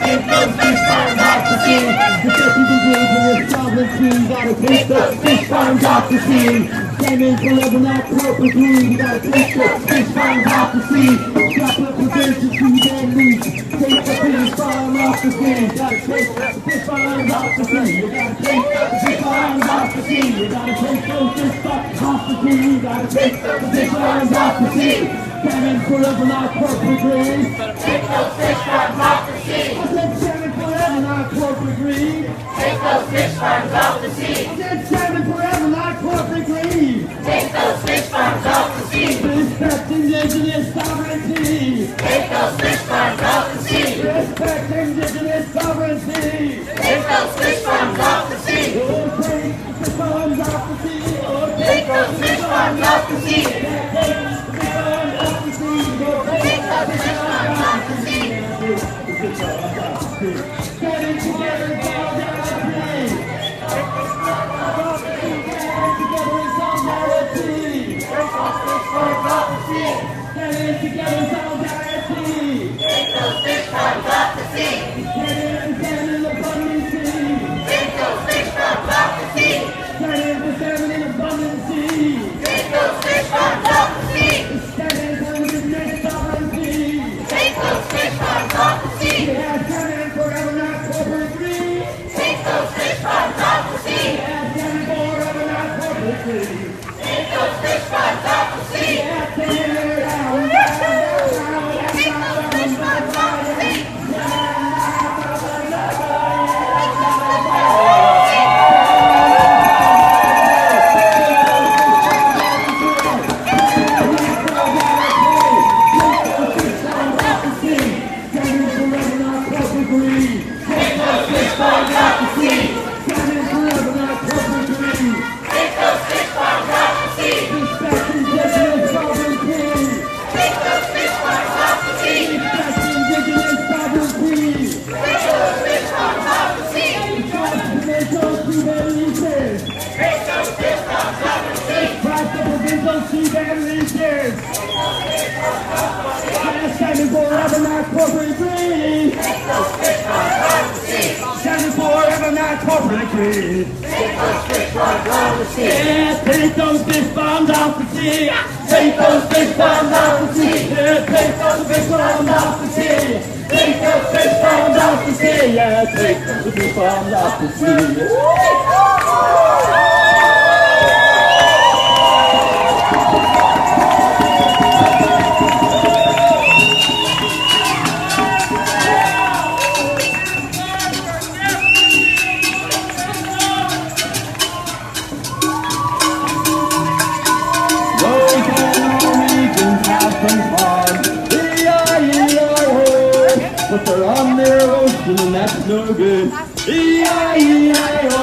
Take those fish farms off the sea. Protecting indigenous sovereignty. Gotta take those fish farms off the sea. Salmon forever, not corporate greed. You gotta take those fish farms off the sea. Stop the provincial seabed leases. Take the fish farm off the sea. You gotta take the fish farms off the sea. You gotta take the fish farms off the sea. You gotta take those fish farms off the sea. You gotta take the fish farms off the sea. Salmon forever not corporate greed. Take those fish farms off the sea. I said salmon forever not corporate greed. Take those fish farms off the sea. I said salmon forever not corporate greed. Take those fish farms off the sea. Respect Indigenous sovereignty. Take those fish farms off the sea. Respect Indigenous sovereignty. Take those fish farms off the sea. Oh, take the farms off the sea. Oh, Take those fish farms off the sea. the farms off the sea. Take those fish farms off the sea. Standing together in solidarity. Standing together in solidarity. Standing together in solidarity. Take those fish farms off the sea. Standing in abundance. Take those fish farms off the sea. Standing for salmon in abundance. Take those fish farms off the sea. Standing for Indigenous sovereignty. Take those fish farms off the sea. Yeah, salmon forever not corporate greed. Take those fish farms off the sea. Yeah, salmon forever not corporate greed. Take those fish farms off the sea. Yeah, salmon down. Take those fish farms off the sea. Take those fish farms off the sea. Salmon forever not corporate greed. Take those fish farms off the sea. Respect Indigenous sovereignty. Take those fish farms off the sea. Respect Indigenous sovereignty. Take those fish farms off the sea. Provincial sea leases. Take those fish farms off the sea. Provincial sea leases. Salmon forever not corporate greed. Take those fish farms off the sea. Salmon forever not corporate greed. Take those fish farms off the sea. Yeah, take those fish farms off the sea. Take those fish farms off the sea. Yeah, take those fish farms off the sea. Take those fish farms off the sea. Yeah, take those fish farms off the sea. But they're on their ocean and that's no good. E-I-E-I-O.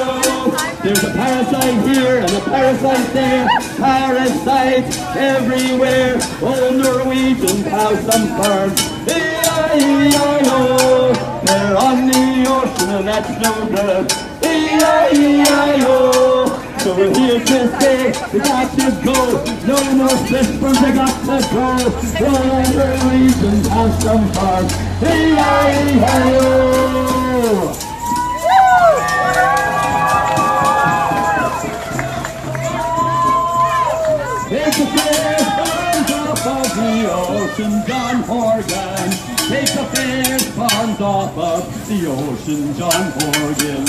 There's a parasite here and a parasite there. Parasites everywhere. Oh, Norwegians have some farms. E-I-E-I-O. They're on the ocean and that's no good. E-I-E-I-O. So we're here to stay, we got to go. No more systems, they got to go. All the regions have some farms. E-I-E-I-O. Take the fish farms off of the ocean, John Horgan. Take the fish farms off of the ocean, John Horgan.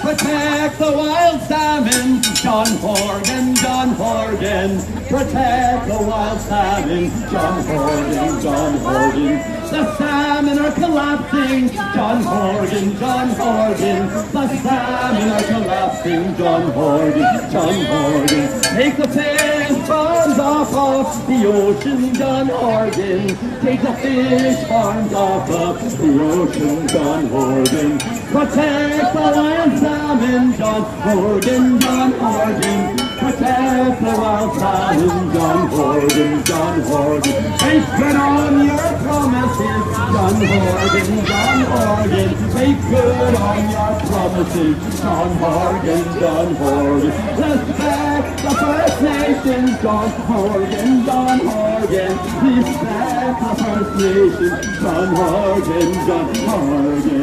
Protect the wild salmon, John Horgan, John Horgan. Protect the wild salmon, John Horgan, John Horgan. The salmon are collapsing, John Horgan, John Horgan. The salmon are collapsing, John Horgan, John Horgan. Take the fish farms off of the ocean, John Horgan. Take the fish farms off of the ocean, John Horgan. Protect the wild salmon, John Horgan, John Horgan. Protect the wild salmon, John Horgan, John Horgan. Make good on your promises, John Horgan, John Horgan. Make good on your promises, John Horgan, John Horgan. Respect the First Nations, John Horgan, John Horgan. Respect the First Nations, John Horgan, John Horgan.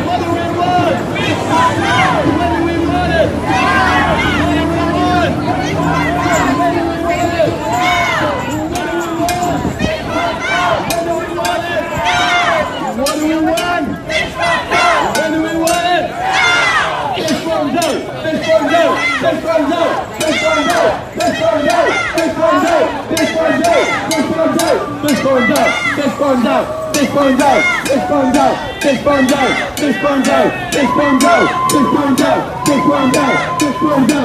What do we want? When do we want it? What do we want? When do we want it? What do we want? When do we want it? Fish farms out! Fish farms out! Fish farms out! Fish farms out! Fish farms out! Fish farms out! Fish farms out! Fish farms out! Fish farms out! Fish farms out! Fish farms out! Fish farms out! Fish farms out! Fish farms out! Fish farms out! Fish farms out! Fish farms out! Fish farms out!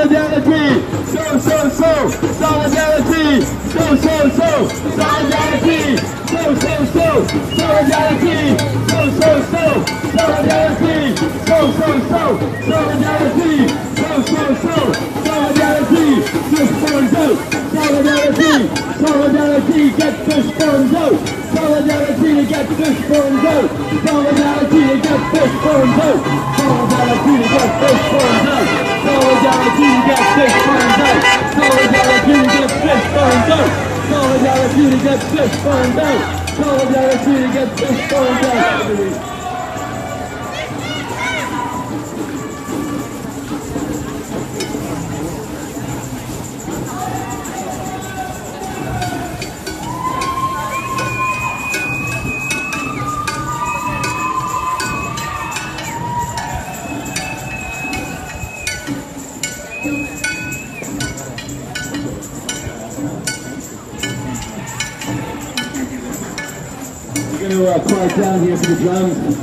Solidarity! Solidarity! Solidarity! Solidarity! Solidarity! Solidarity! Solidarity! Fish farms out! Solidarity! Solidarity! Get fish farms out! Solidarity to get fish farms out! Solidarity to get fish farms out! Solidarity to get fish farms out! Solidarity to get fish farms out! Solidarity to get fish farms out! Solidarity to get fish farms out! Solidarity to get fish farms out! We're going to quiet down here for the drums.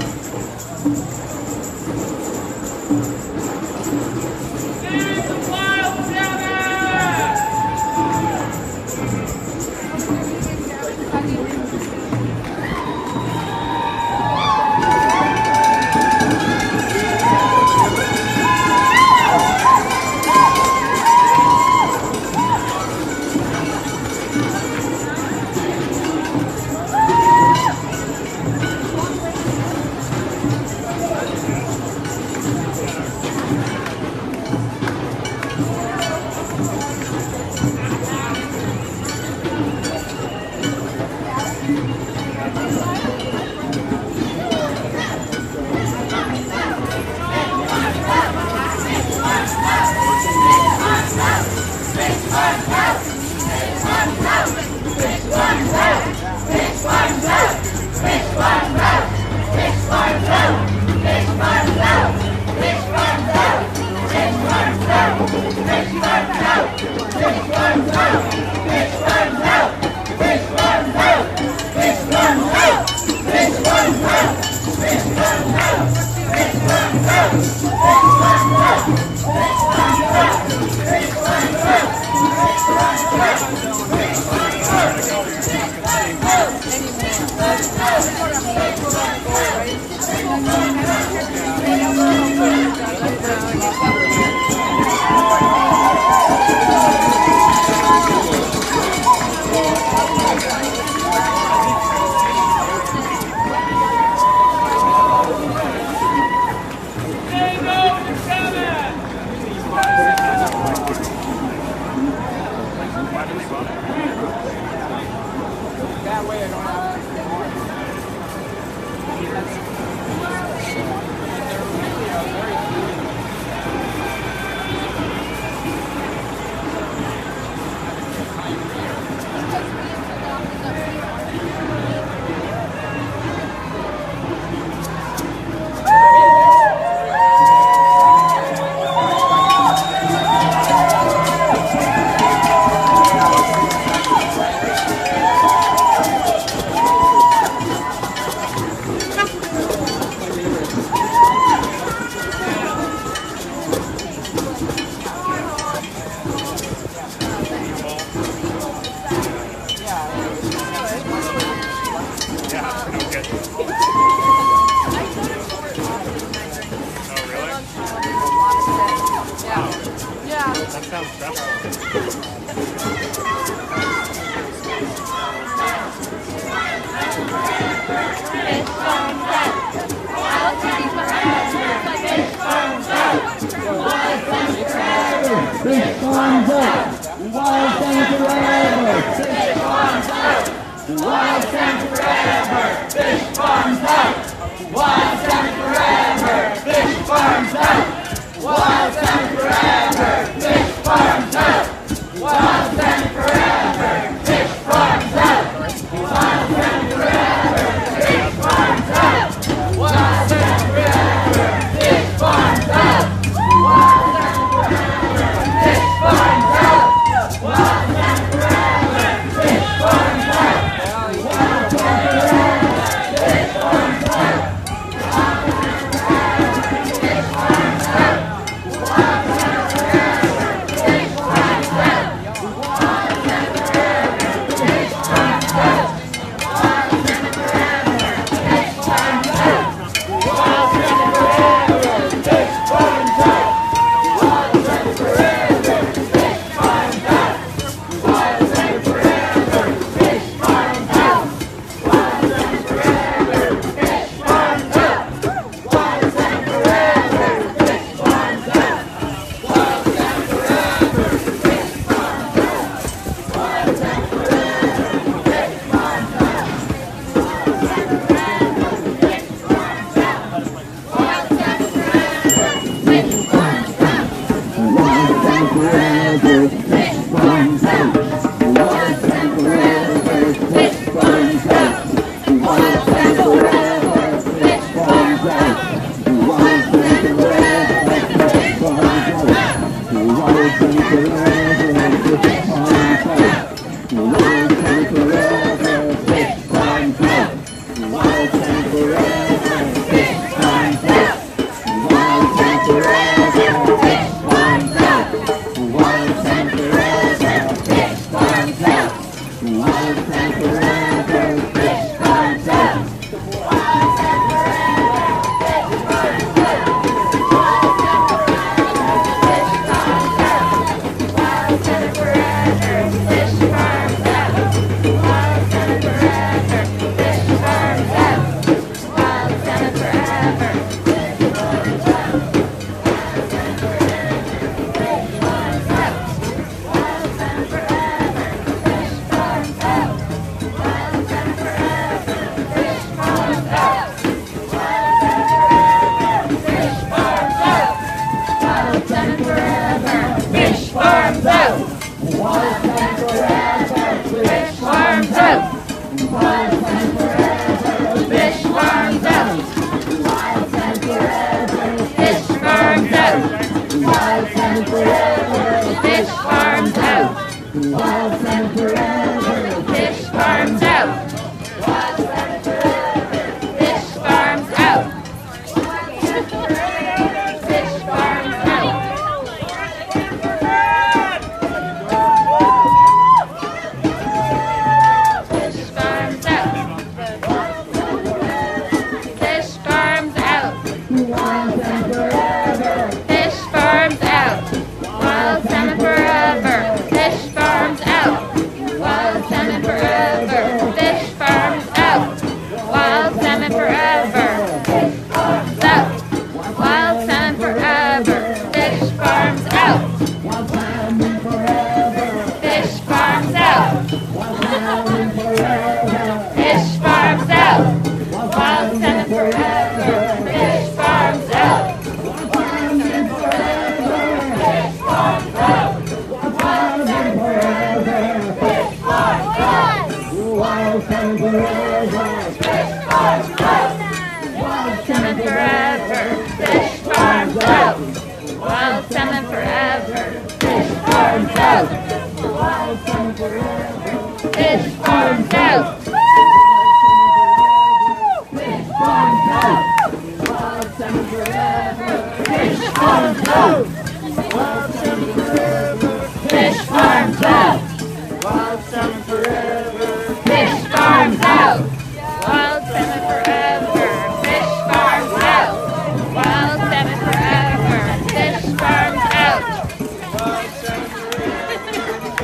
Wild salmon forever.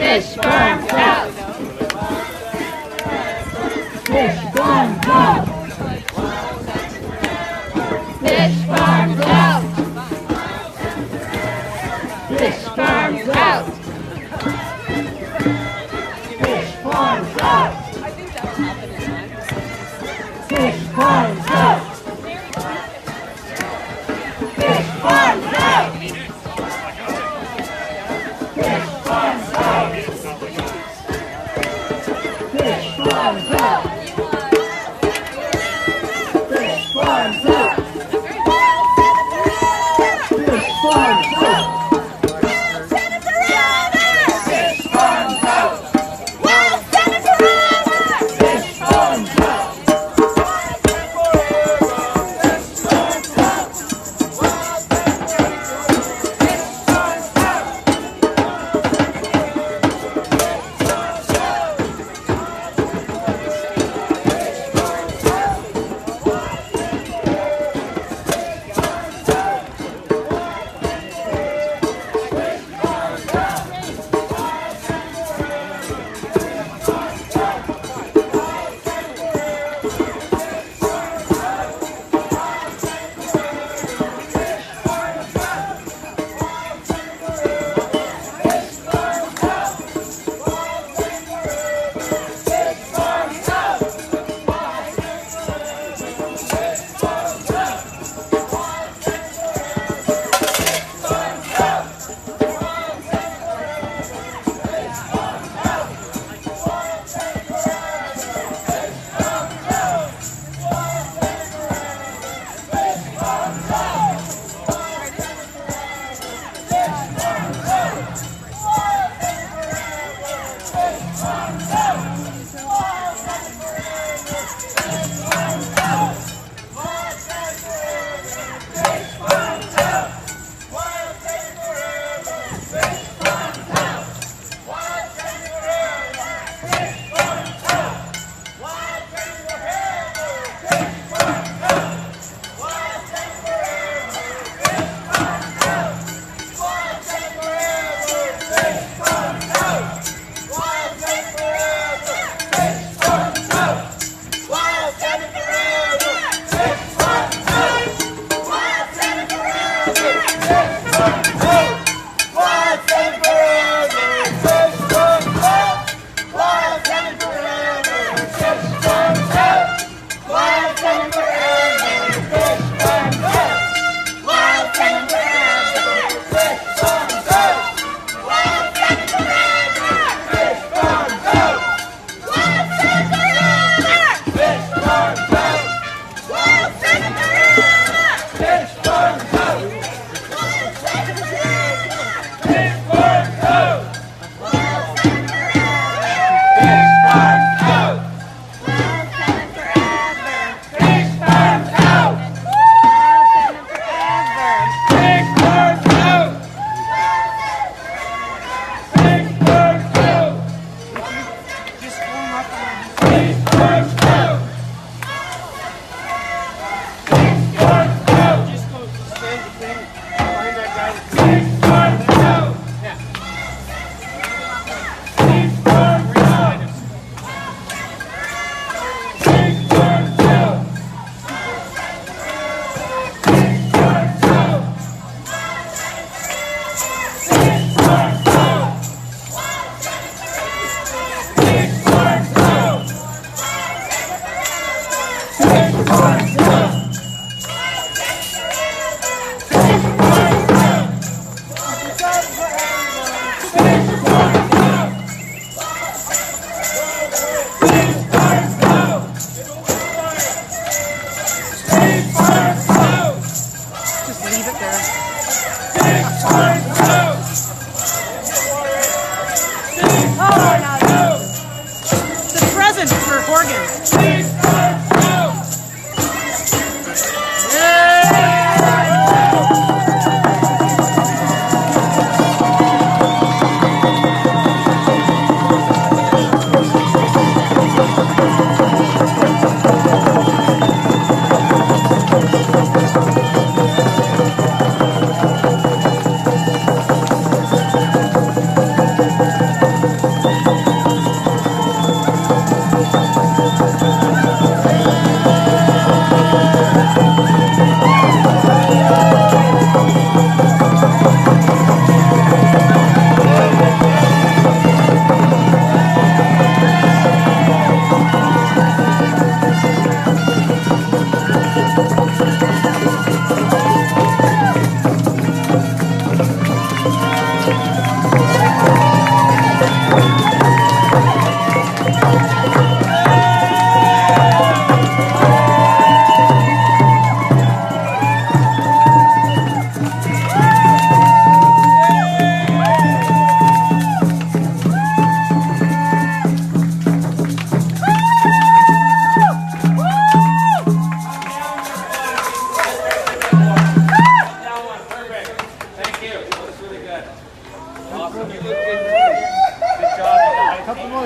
Fish farms out! Fish farms out! Fish farms out! Fish farms out! Fish farms out! Fish farms out! Fish farms out! Fish farms out! Fish farms out! Fish farms out! Fish farms out!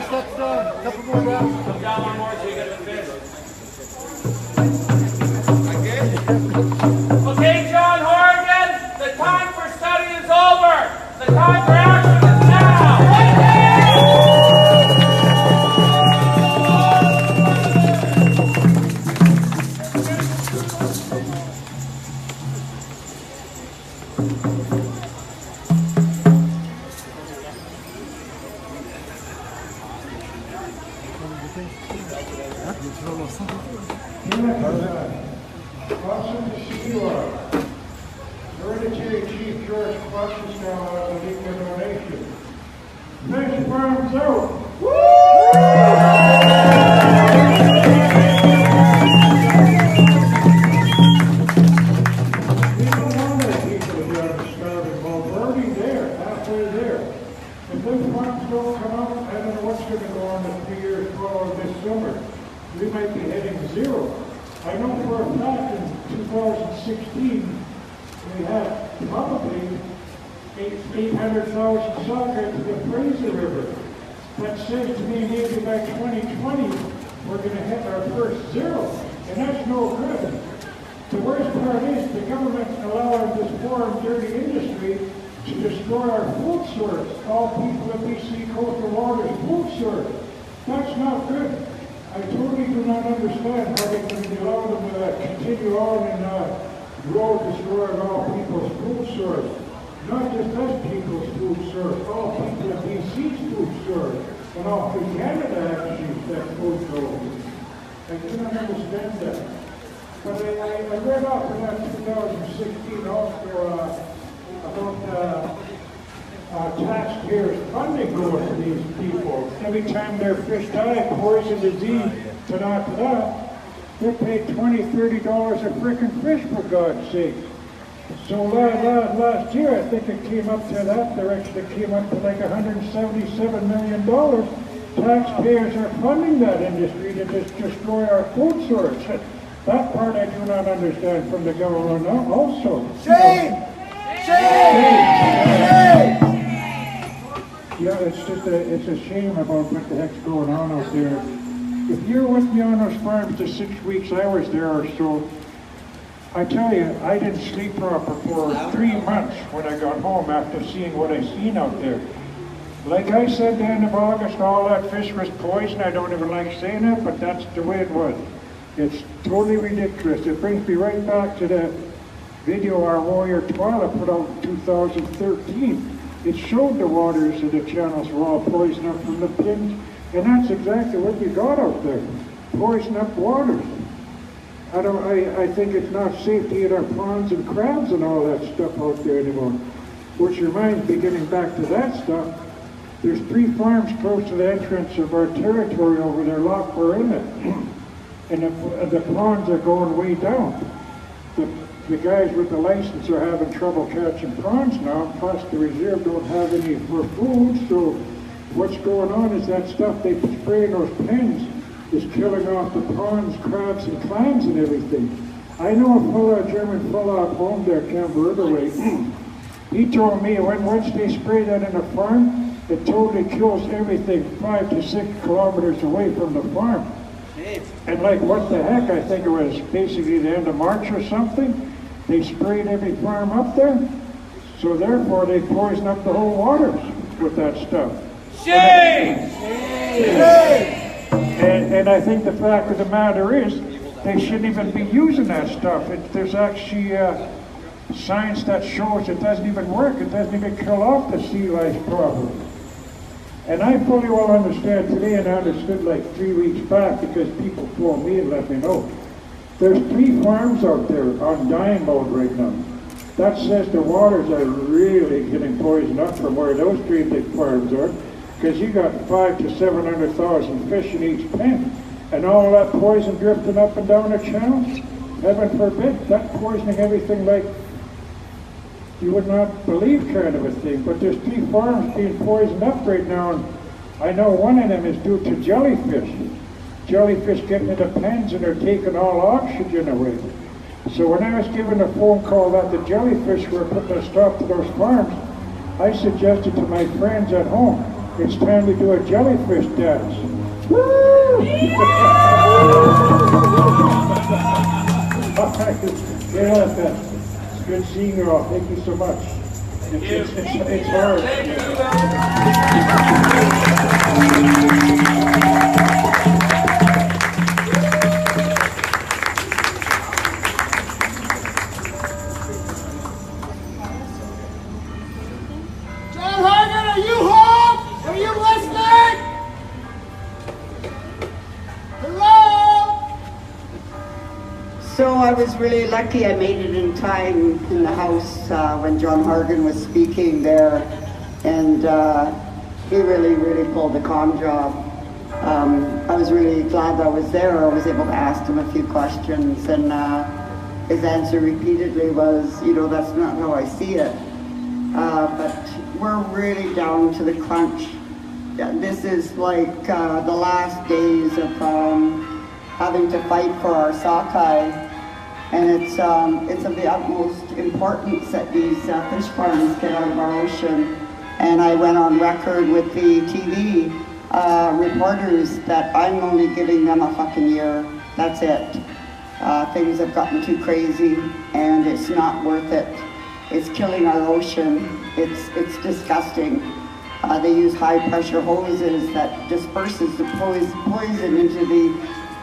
steps down. A couple more down. Come down one more so you get the fish. Okay, John Horgan, the time for study is over. The time for action is now. Awesome to see you all. Hereditary Chief George Ruckus now out of the Indigenous Nation. Fish farms out. We don't want our people to be on the starving boat. We're already there, halfway there. If those farms don't come out, I don't know what's going to go on the 3 years following this summer. We might be heading zero. I know for a fact in 2016 we had probably 800,000 sockeye to the Fraser River. That says to me maybe by 2020 we're going to hit our first zero, and that's no good. The worst part is the government allowing this foreign dirty industry to destroy our food source, all people of BC coastal waters food source. That's not good. I totally do not understand how they can allow them to continue on and grow, destroying all people's food source. Not just us people's food source, all people of BC's food source, and all through Canada actually that food source. I do not understand that. But I read off in that 2016 also about taxpayers' funding going to these people. Every time their fish die, poison, disease, ta-da, they're paid $20, $30 a frickin' fish, for God's sake. So last year, I think it came up to that direction. It came up to like $177 million. Taxpayers are funding that industry to just destroy our food source. That part I do not understand from the government also. Shame! Shame! Yeah, it's a shame about what the heck's going on out there. If you're with me on those farms the 6 weeks I was there or so, I tell you, I didn't sleep proper for 3 months when I got home after seeing what I seen out there. Like I said, the end of August, all that fish was poison. I don't even like saying it, but that's the way it was. It's totally ridiculous. It brings me right back to the video our Warrior Twyla put out in 2013. It showed the waters of the channels were all poisoned up from the pins, and that's exactly what we got out there. Poison up waters. I think it's not safe to eat our prawns and crabs and all that stuff out there anymore. Which reminds me, getting back to that stuff, there's 3 farms close to the entrance of our territory over there, we're in it. And the prawns are going way down. The guys with the license are having trouble catching prawns now, plus the reserve don't have any for food, so what's going on is that stuff they spray in those pens is killing off the prawns, crabs, and clams and everything. I know a German fellow up home there, Camberway. He told me once they spray that in a farm, it totally kills everything 5 to 6 kilometers away from the farm. And like, what the heck, I think it was basically the end of March or something, they sprayed every farm up there, so therefore they poisoned up the whole waters with that stuff. Shame! And I think the fact of the matter is, they shouldn't even be using that stuff. There's actually science that shows it doesn't even work. It doesn't even kill off the sea lice properly. And I fully well understand today, and I understood like 3 weeks back because people phoned me and let me know. There's 3 farms out there on dying mode right now. That says the waters are really getting poisoned up from where those 3 big farms are, because you got 500,000 to 700,000 fish in each pen, and all that poison drifting up and down the channels. Heaven forbid, that poisoning everything like you would not believe kind of a thing. But there's 3 farms being poisoned up right now, and I know one of them is due to jellyfish. Jellyfish getting into pens and they're taking all oxygen away. So when I was given a phone call that the jellyfish were putting a stop to those farms, I suggested to my friends at home, It's time to do a jellyfish dance. Yeah, it's good seeing you all. Thank you so much. It's hard. John Hargan, are you home? Are you listening? Hello? So I was really lucky I made it in time in the house when John Hargan was speaking there, and he really pulled a con job. I was really glad I was there. I was able to ask him a few questions, and his answer repeatedly was, you know, that's not how I see it. But we're really down to the crunch. This is like the last days of having to fight for our sockeye, and it's of the utmost importance that these fish farms get out of our ocean. And I went on record with the TV reporters that I'm only giving them a fucking year. That's it. Things have gotten too crazy, and it's not worth it. It's killing our ocean. It's disgusting. They use high pressure hoses that disperses the poison into the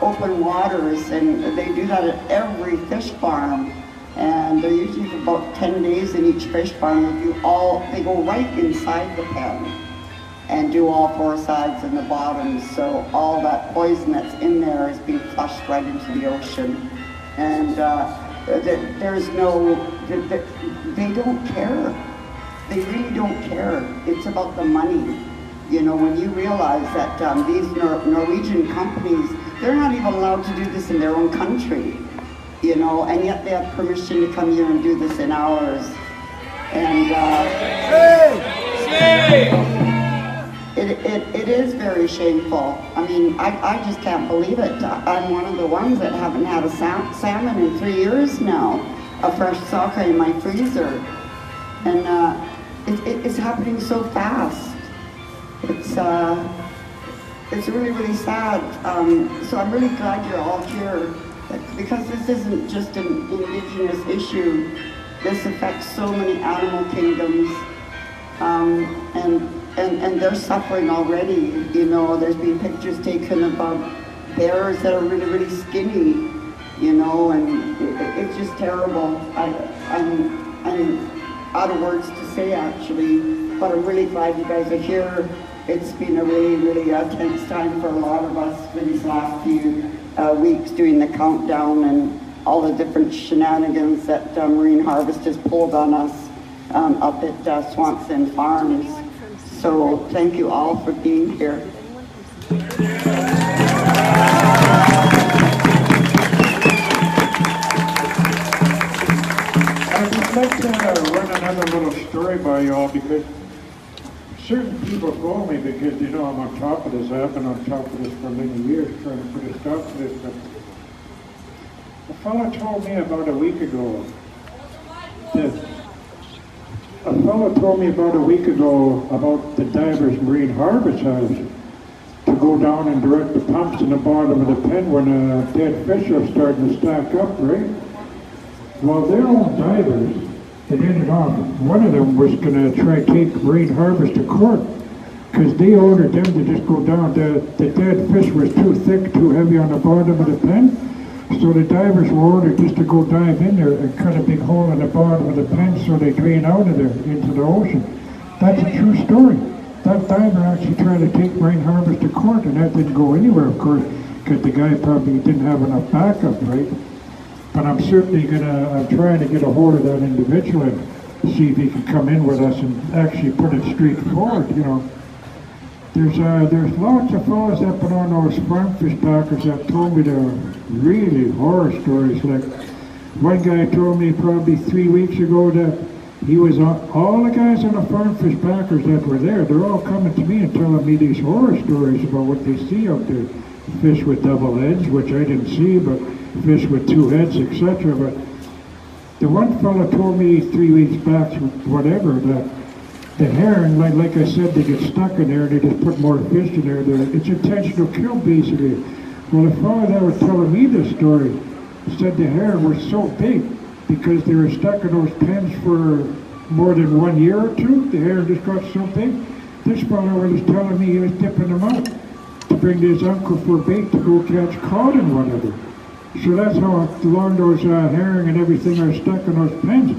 open waters, and they do that at every fish farm. And they're usually for about 10 days in each fish farm. They go right inside the pen and do all four sides and the bottoms. So all that poison that's in there is being flushed right into the ocean. And there's no, they don't care. They really don't care. It's about the money. You know, when you realize that these Norwegian companies, they're not even allowed to do this in their own country, you know, and yet they have permission to come here and do this in ours. And it is very shameful. I mean, I just can't believe it. I'm one of the ones that haven't had a salmon in 3 years now, a fresh sockeye in my freezer. And it's happening so fast. It's really sad. So I'm really glad you're all here, because this isn't just an Indigenous issue. This affects so many animal kingdoms, and they're suffering already. You know, there's been pictures taken of bears that are really skinny, you know, and it's just terrible. I'm out of words to say, actually, but I'm really glad you guys are here. It's been a really tense time for a lot of us for these last few weeks doing the countdown and all the different shenanigans that Marine Harvest has pulled on us up at Swanson Farms. So thank you all for being here. I'd like to run another little story by y'all, because certain people call me because, you know, I'm on top of this. I've been on top of this for many years, trying to put a stop to this. But a fellow told me about a week ago about the divers Marine Harvest has to go down and direct the pumps in the bottom of the pen when dead fish are starting to stack up, right? Well, their own divers, it ended off, one of them was going to try to take Marine Harvest to court, because they ordered them to just go down. The dead fish was too thick, too heavy on the bottom of the pen, so the divers were ordered just to go dive in there and cut a big hole in the bottom of the pen so they drain out of there into the ocean. That's a true story. That diver actually tried to take Marine Harvest to court, and that didn't go anywhere, of course, because the guy probably didn't have enough backup, right? But I'm certainly I'm trying to get a hold of that individual and see if he can come in with us and actually put it straight forward, you know. There's lots of fellows that put on those farm fish packers that told me they're really horror stories. Like, one guy told me probably 3 weeks ago that he was all the guys on the farm fish packers that were there, they're all coming to me and telling me these horror stories about what they see out there. Fish with double heads, which I didn't see, but fish with 2 heads, etc. But the one fellow told me 3 weeks back, whatever, that the herring, like I said, they get stuck in there, they just put more fish in there. It's intentional kill, basically. Well, the fellow that was telling me this story said the herring were so big because they were stuck in those pens for more than 1 year or two. The herring just got so big. This fellow was telling me he was dipping them out to bring to his uncle for bait to go catch cod and whatever. So that's how long those herring and everything are stuck in those pens.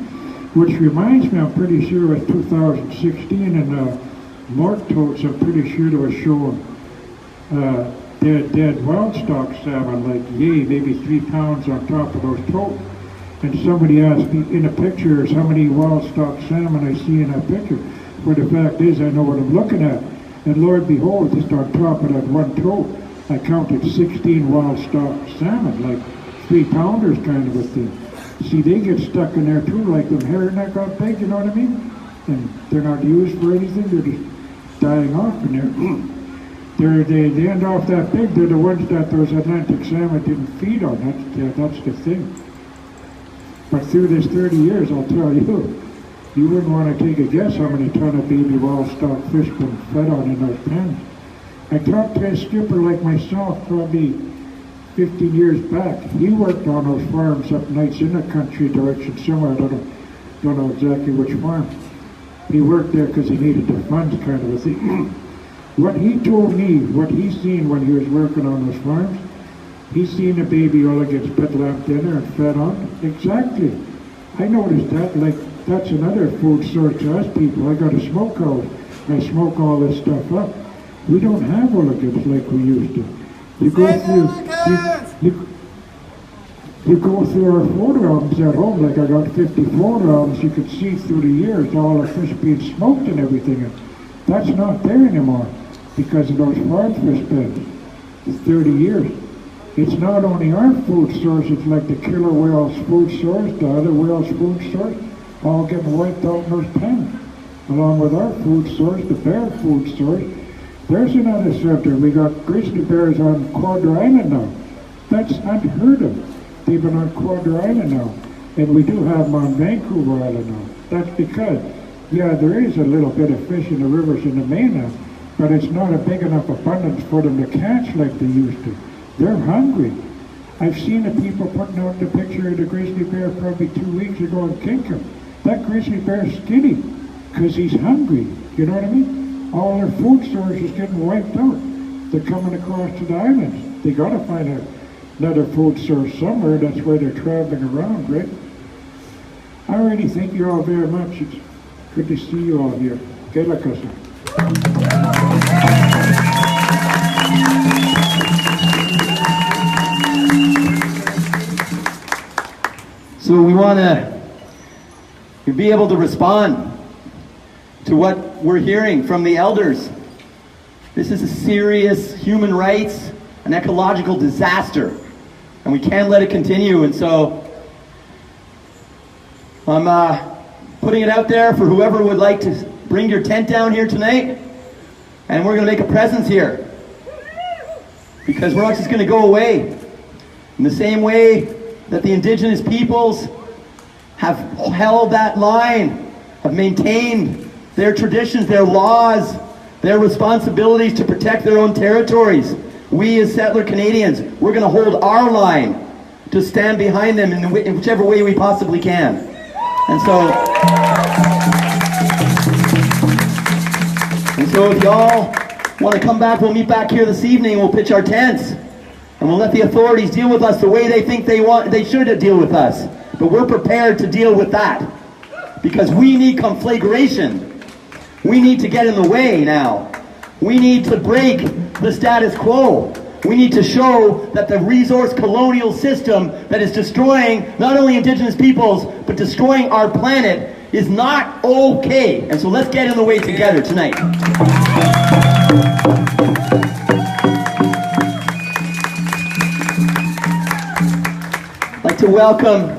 Which reminds me, I'm pretty sure it was 2016 and Mark Totes, I'm pretty sure they were showing dead wild stock salmon, like maybe 3 pounds on top of those totes. And somebody asked me in a picture how many wild stock salmon I see in that picture. But the fact is, I know what I'm looking at. And Lord behold, just on top of that one tote, I counted 16 wild stock salmon, like 3-pounders kind of a thing. See, they get stuck in there too, like them herring that got big, you know what I mean? And they're not used for anything, they're just dying off in there. They end off that big, they're the ones that those Atlantic salmon didn't feed on, that's the thing. But through this 30 years, I'll tell you, you wouldn't want to take a guess how many ton of baby wild stock fish been fed on in those pens. I talked to a skipper like myself probably 15 years back. He worked on those farms up nights in the country direction somewhere. I don't know exactly which farm. He worked there because he needed the funds, kind of a thing. What he told me, what he seen when he was working on those farms, he seen a baby all gets put lamped in there and fed on. Exactly. I noticed that, like, that's another food source to us people. I got a smokehouse. I smoke all this stuff up. We don't have oligans like we used to. You go through our photo albums at home, like I got 50 photo albums, you could see through the years all the fish being smoked and everything. And that's not there anymore because of those farm fish beds. It's 30 years. It's not only our food source, it's like the killer whale's food source, the other whale's food source, all getting wiped out in those pens. Along with our food source, the bear food source. There's another center. We got grizzly bears on Quadra Island now. That's unheard of. They've been on Quadra Island now. And we do have them on Vancouver Island now. That's because, yeah, there is a little bit of fish in the rivers in the main now, but it's not a big enough abundance for them to catch like they used to. They're hungry. I've seen the people putting out the picture of the grizzly bear probably 2 weeks ago in Kinkham. That grizzly bear's skinny because he's hungry. You know what I mean? All their food source is getting wiped out. They're coming across to the islands. They got to find another food source somewhere. That's why they're traveling around, right? I already thank you all very much. It's good to see you all here. Ruckus. So we want to be able to respond to what we're hearing from the elders. This is a serious human rights and ecological disaster, and we can't let it continue. And so I'm putting it out there for whoever would like to bring your tent down here tonight, and we're going to make a presence here, because Ruckus is going to go away in the same way that the Indigenous peoples have held that line, have maintained their traditions, their laws, their responsibilities to protect their own territories. We as settler Canadians, we're going to hold our line to stand behind them in whichever way we possibly can. And so if y'all want to come back, we'll meet back here this evening, we'll pitch our tents, and we'll let the authorities deal with us the way they think they should deal with us. But we're prepared to deal with that, because we need conflagration. We need to get in the way now. We need to break the status quo. We need to show that the resource colonial system that is destroying not only Indigenous peoples, but destroying our planet is not okay. And so let's get in the way together tonight. I'd like to welcome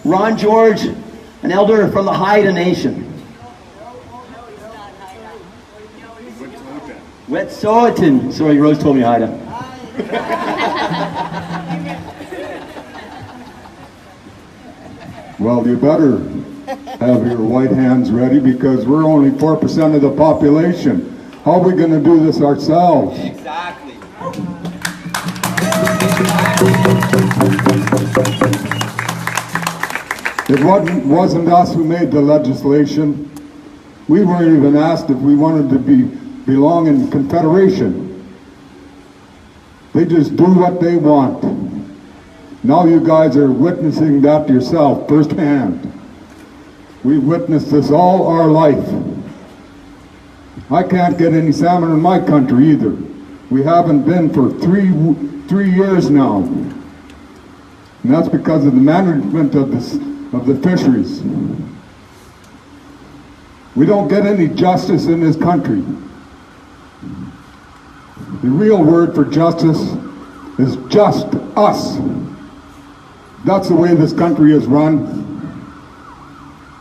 Ron George, an elder from the Haida Nation. Wet'suwet'en. Sorry, Rose told me Haida. Well, you better. have your white hands ready because we're only 4% of the population. How are we going to do this ourselves? Exactly. It wasn't us who made the legislation. We weren't even asked if we wanted to belong in the Confederation. They just do what they want. Now you guys are witnessing that yourself firsthand. We've witnessed this all our life. I can't get any salmon in my country either. We haven't been for three years now. And that's because of the management of the fisheries. We don't get any justice in this country. The real word for justice is just us. That's the way this country is run.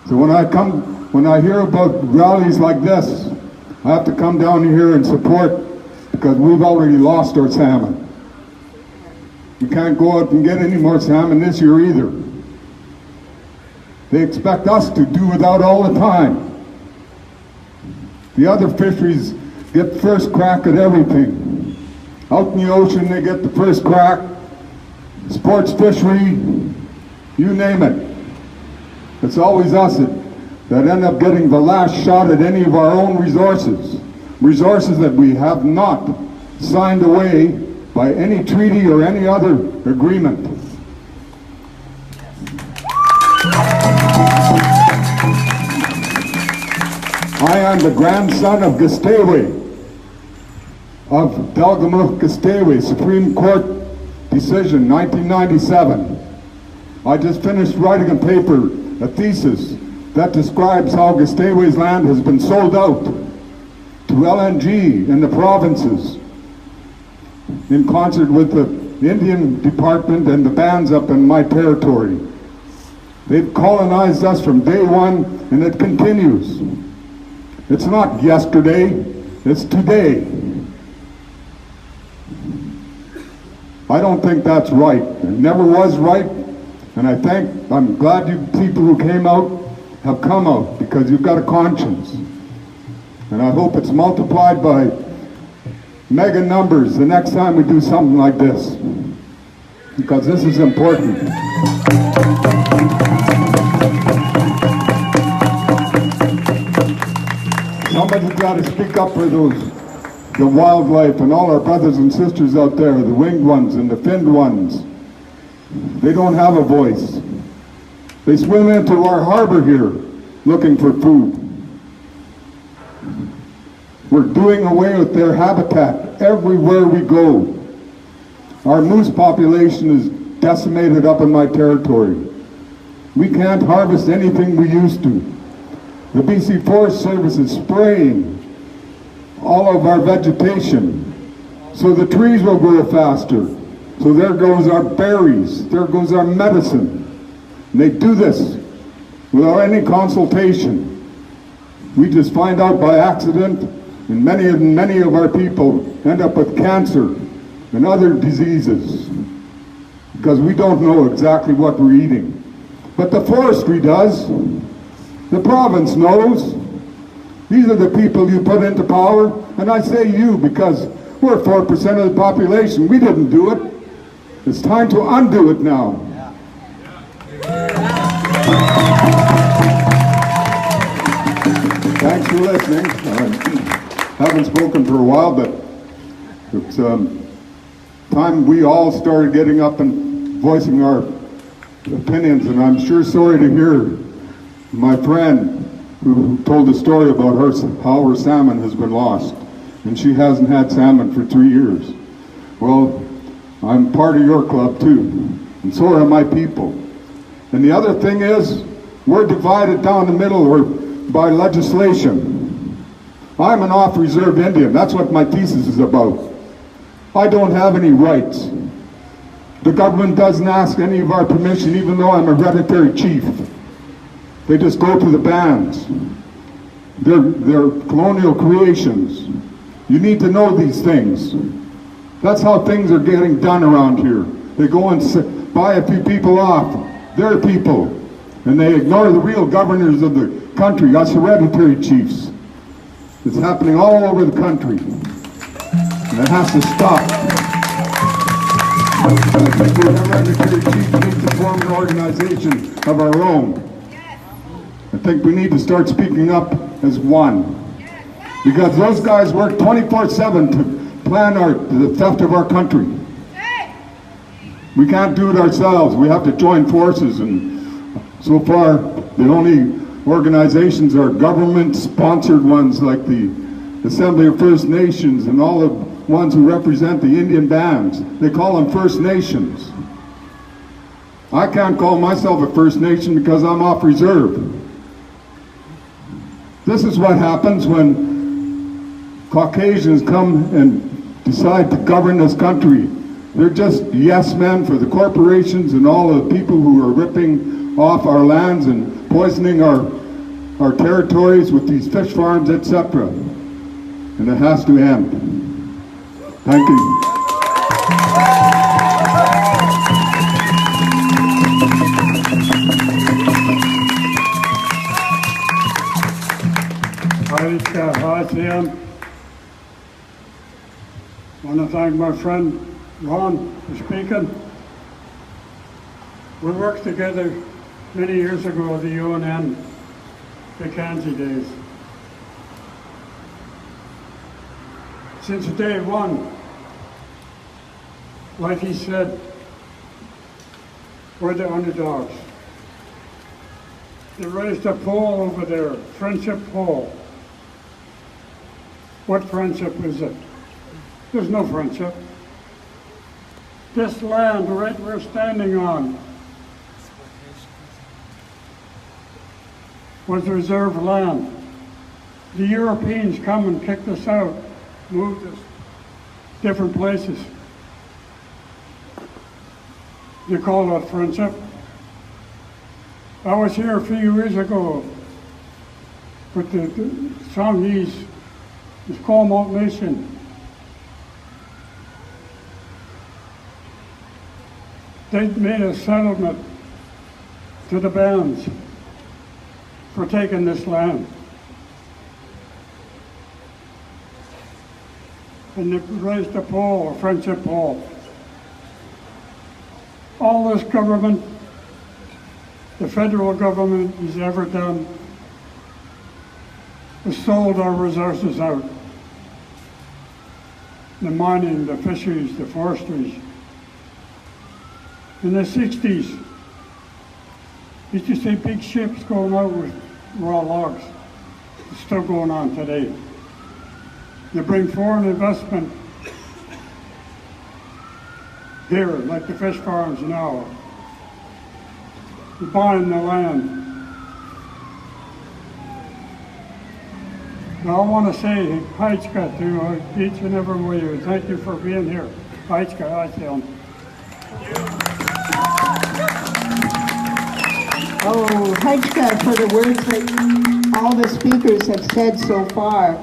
So when I hear about rallies like this, I have to come down here and support because we've already lost our salmon. We can't go out and get any more salmon this year either. They expect us to do without all the time. The other fisheries get first crack at everything. Out in the ocean they get the first crack. Sports fishery, you name it. It's always us that end up getting the last shot at any of our own resources. Resources that we have not signed away by any treaty or any other agreement. I am the grandson of Gustave, of Delgamuth Gustave, Supreme Court decision, 1997. I just finished writing a paper, a thesis, that describes how Gustave's land has been sold out to LNG in the provinces in concert with the Indian Department and the bands up in my territory. They've colonized us from day one, and it continues. It's not yesterday, it's today. I don't think that's right. It never was right, and I'm glad you people who came out have come out because you've got a conscience. And I hope it's multiplied by mega numbers the next time we do something like this, because this is important. Somebody's got to speak up for the wildlife and all our brothers and sisters out there, the winged ones and the finned ones. They don't have a voice. They swim into our harbor here looking for food. We're doing away with their habitat everywhere we go. Our moose population is decimated up in my territory. We can't harvest anything we used to. The BC Forest Service is spraying all of our vegetation so the trees will grow faster. So there goes our berries, there goes our medicine. And they do this without any consultation. We just find out by accident, and many of our people end up with cancer and other diseases because we don't know exactly what we're eating. But the forestry does. The province knows. These are the people you put into power, and I say you because we're 4% of the population. We didn't do it. It's time to undo it now. Thanks for listening. Haven't spoken for a while, but it's time we all started getting up and voicing our opinions, and I'm sure sorry to hear my friend who told the story about how her salmon has been lost, and she hasn't had salmon for 3 years. Well, I'm part of your club too, and so are my people. And the other thing is, we're divided down the middle by legislation. I'm an off-reserve Indian. That's what my thesis is about. I don't have any rights. The government doesn't ask any of our permission, even though I'm a hereditary chief. They just go to the bands. They're colonial creations. You need to know these things. That's how things are getting done around here. They go and buy a few people off. Their people. And they ignore the real governors of the country, us hereditary chiefs. It's happening all over the country. And it has to stop. I think the hereditary chiefs need to form an organization of our own. I think we need to start speaking up as one. Because those guys work 24/7 to plan the theft of our country. We can't do it ourselves. We have to join forces, and so far the only organizations are government-sponsored ones like the Assembly of First Nations and all the ones who represent the Indian bands. They call them First Nations. I can't call myself a First Nation because I'm off reserve. This is what happens when Caucasians come and decide to govern this country. They're just yes men for the corporations and all the people who are ripping off our lands and poisoning our territories with these fish farms, etc. And it has to end. Thank you. Hi, Sam. I want to thank my friend Ron for speaking. We worked together many years ago at the UNN Mackenzie days. Since day one, like he said, we're the underdogs. They raised a pole over there, friendship pole. What friendship is it? There's no friendship. This land right we're standing on was reserved land. The Europeans come and kicked us out, moved us different places. You call that friendship? I was here a few years ago with the Songhees, the Salmon Nation. They made a settlement to the bands for taking this land. And they raised a pole, a friendship pole. All this government, the federal government has ever done has sold our resources out. The mining, the fisheries, the forestries. In the 60s, used to see big ships going out with raw logs. It's still going on today. They bring foreign investment here, like the fish farms now. They're buying the land. Now I want to say Heichka to each and every one of you. Thank you for being here. Heichka, I tell them. Oh, Heichka, for the words that all the speakers have said so far.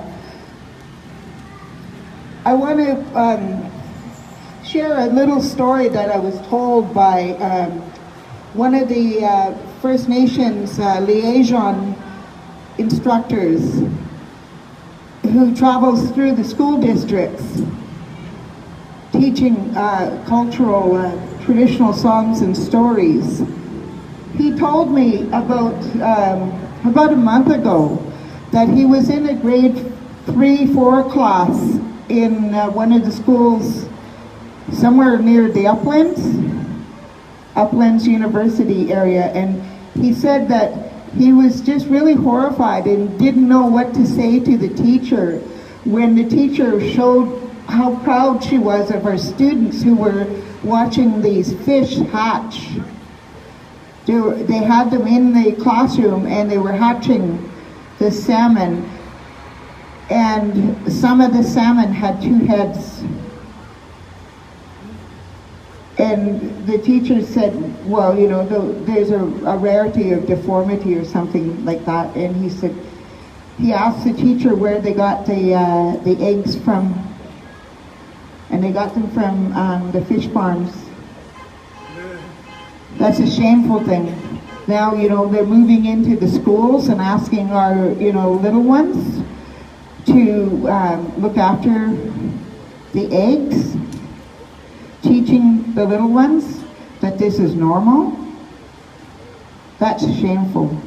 I want to share a little story that I was told by one of the First Nations liaison instructors who travels through the school districts teaching cultural, traditional songs and stories. He told me about a month ago that he was in a grade 3-4 class in one of the schools somewhere near the Uplands University area, and he said that he was just really horrified and didn't know what to say to the teacher when the teacher showed how proud she was of her students who were watching these fish hatch. They had them in the classroom and they were hatching the salmon, and some of the salmon had 2 heads. And the teacher said, well, you know, there's a rarity of deformity or something like that. And he said, he asked the teacher where they got the eggs from, and they got them from the fish farms. That's a shameful thing. Now, they're moving into the schools and asking our, little ones to look after the eggs, teaching the little ones that this is normal. That's shameful.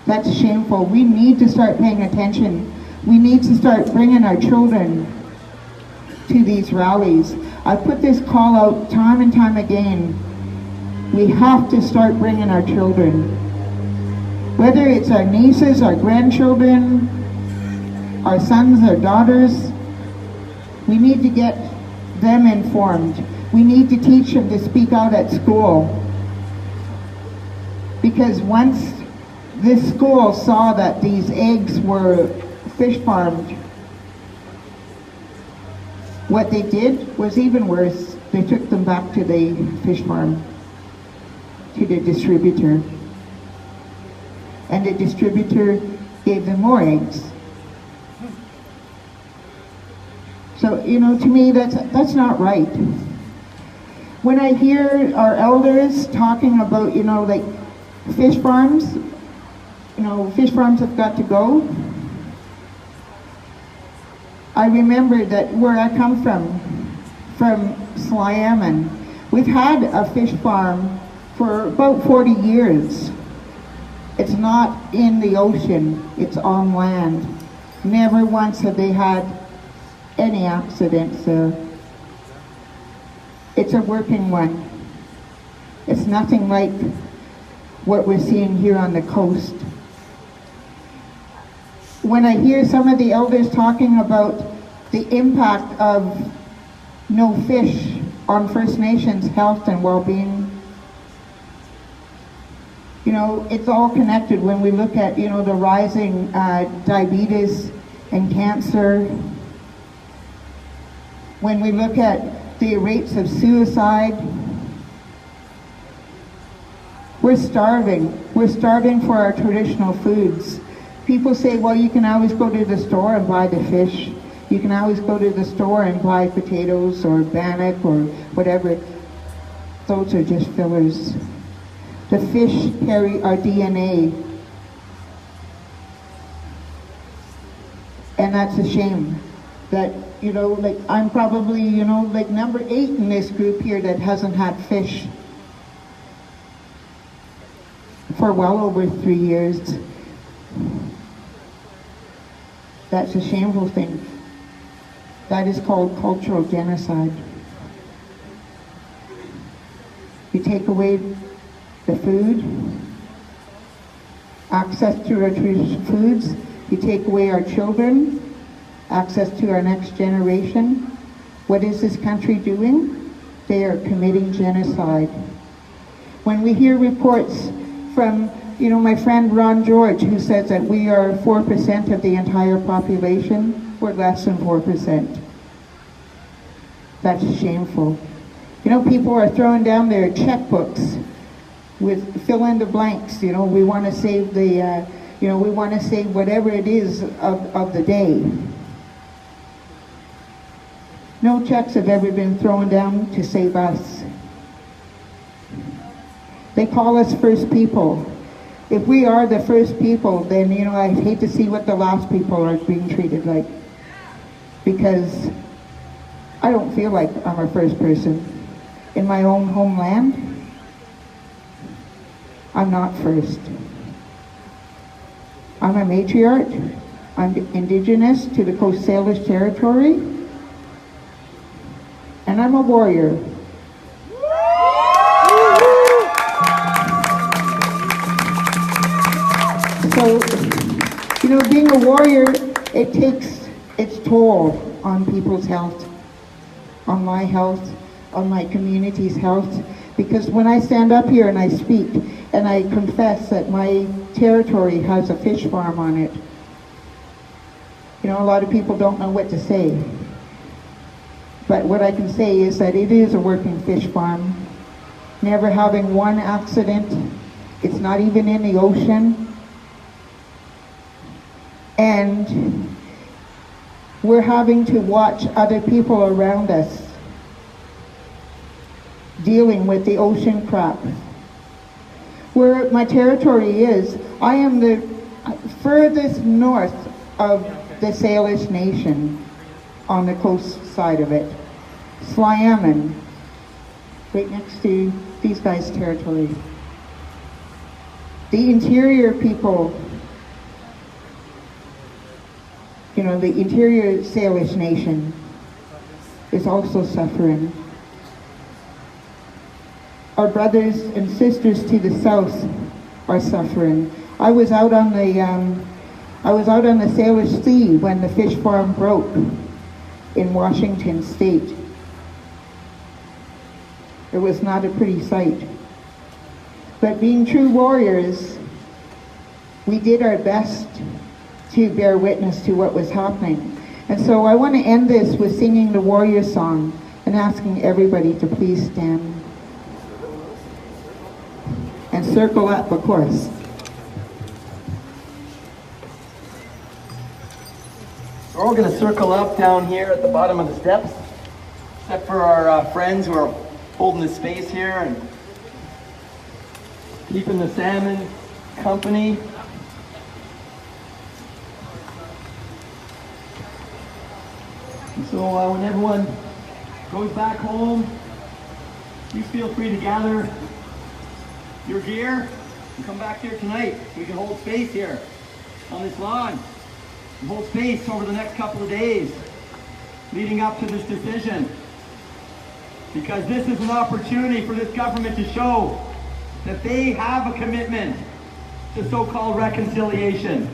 That's shameful. We need to start paying attention. We need to start bringing our children to these rallies. I put this call out time and time again. We have to start bringing our children. Whether it's our nieces, our grandchildren, our sons, our daughters, we need to get them informed. We need to teach them to speak out at school. Because once this school saw that these eggs were fish farmed, what they did was even worse. They took them back to the fish farm, to the distributor. And the distributor gave them more eggs. So, to me, that's not right. When I hear our elders talking about, like fish farms, fish farms have got to go. I remember that where I come from Sliammon, we've had a fish farm for about 40 years. It's not in the ocean, it's on land. Never once have they had any accidents there. It's a working one. It's nothing like what we're seeing here on the coast. When I hear some of the elders talking about the impact of no fish on First Nations health and well-being, it's all connected when we look at, the rising diabetes and cancer. When we look at the rates of suicide, we're starving. We're starving for our traditional foods. People say, well, you can always go to the store and buy the fish. You can always go to the store and buy potatoes or bannock or whatever. Those are just fillers. The fish carry our DNA. And that's a shame that, like I'm probably, like number 8 in this group here that hasn't had fish for well over 3 years. That's a shameful thing. That is called cultural genocide. You take away the food, access to our traditional foods, you take away our children, access to our next generation. What is this country doing? They are committing genocide. When we hear reports from, my friend Ron George, who says that we are 4% of the entire population, we're less than 4%. That's shameful. People are throwing down their checkbooks with fill in the blanks. We want to save the, we want to save whatever it is of the day. No checks have ever been thrown down to save us. They call us first people. If we are the first people, then, I hate to see what the last people are being treated like. Because I don't feel like I'm a first person. In my own homeland, I'm not first. I'm a matriarch. I'm Indigenous to the Coast Salish territory. And I'm a warrior. So, being a warrior, it takes its toll on people's health, on my health, on my community's health. Because when I stand up here and I speak and I confess that my territory has a fish farm on it, a lot of people don't know what to say. But what I can say is that it is a working fish farm, never having one accident. It's not even in the ocean. And we're having to watch other people around us dealing with the ocean crap. where my territory is, I am the furthest north of the Salish Nation on the coast side of it. Slyaman, right next to these guys' territory. The interior people, you know, the interior Salish Nation is also suffering. Our brothers and sisters to the south are suffering. I was out on the Salish Sea when the fish farm broke in Washington State. It was not a pretty sight. But being true warriors, we did our best to bear witness to what was happening. And so I want to end this with singing the warrior song and asking everybody to please stand. And circle up, of course. We're all going to circle up down here at the bottom of the steps, except for our friends who are holding the space here and keeping the salmon company. And so when everyone goes back home, you feel free to gather your gear and come back here tonight. We can hold space here on this lawn. And hold space over the next couple of days leading up to this decision. Because this is an opportunity for this government to show that they have a commitment to so-called reconciliation,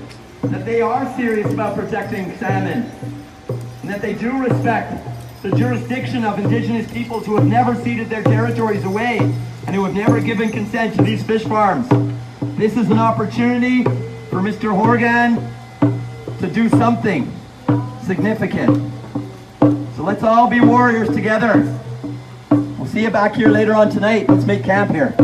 that they are serious about protecting salmon, and that they do respect the jurisdiction of Indigenous peoples who have never ceded their territories away and who have never given consent to these fish farms. This is an opportunity for Mr. Horgan to do something significant. So let's all be warriors together. We'll see you back here later on tonight. Let's make camp here.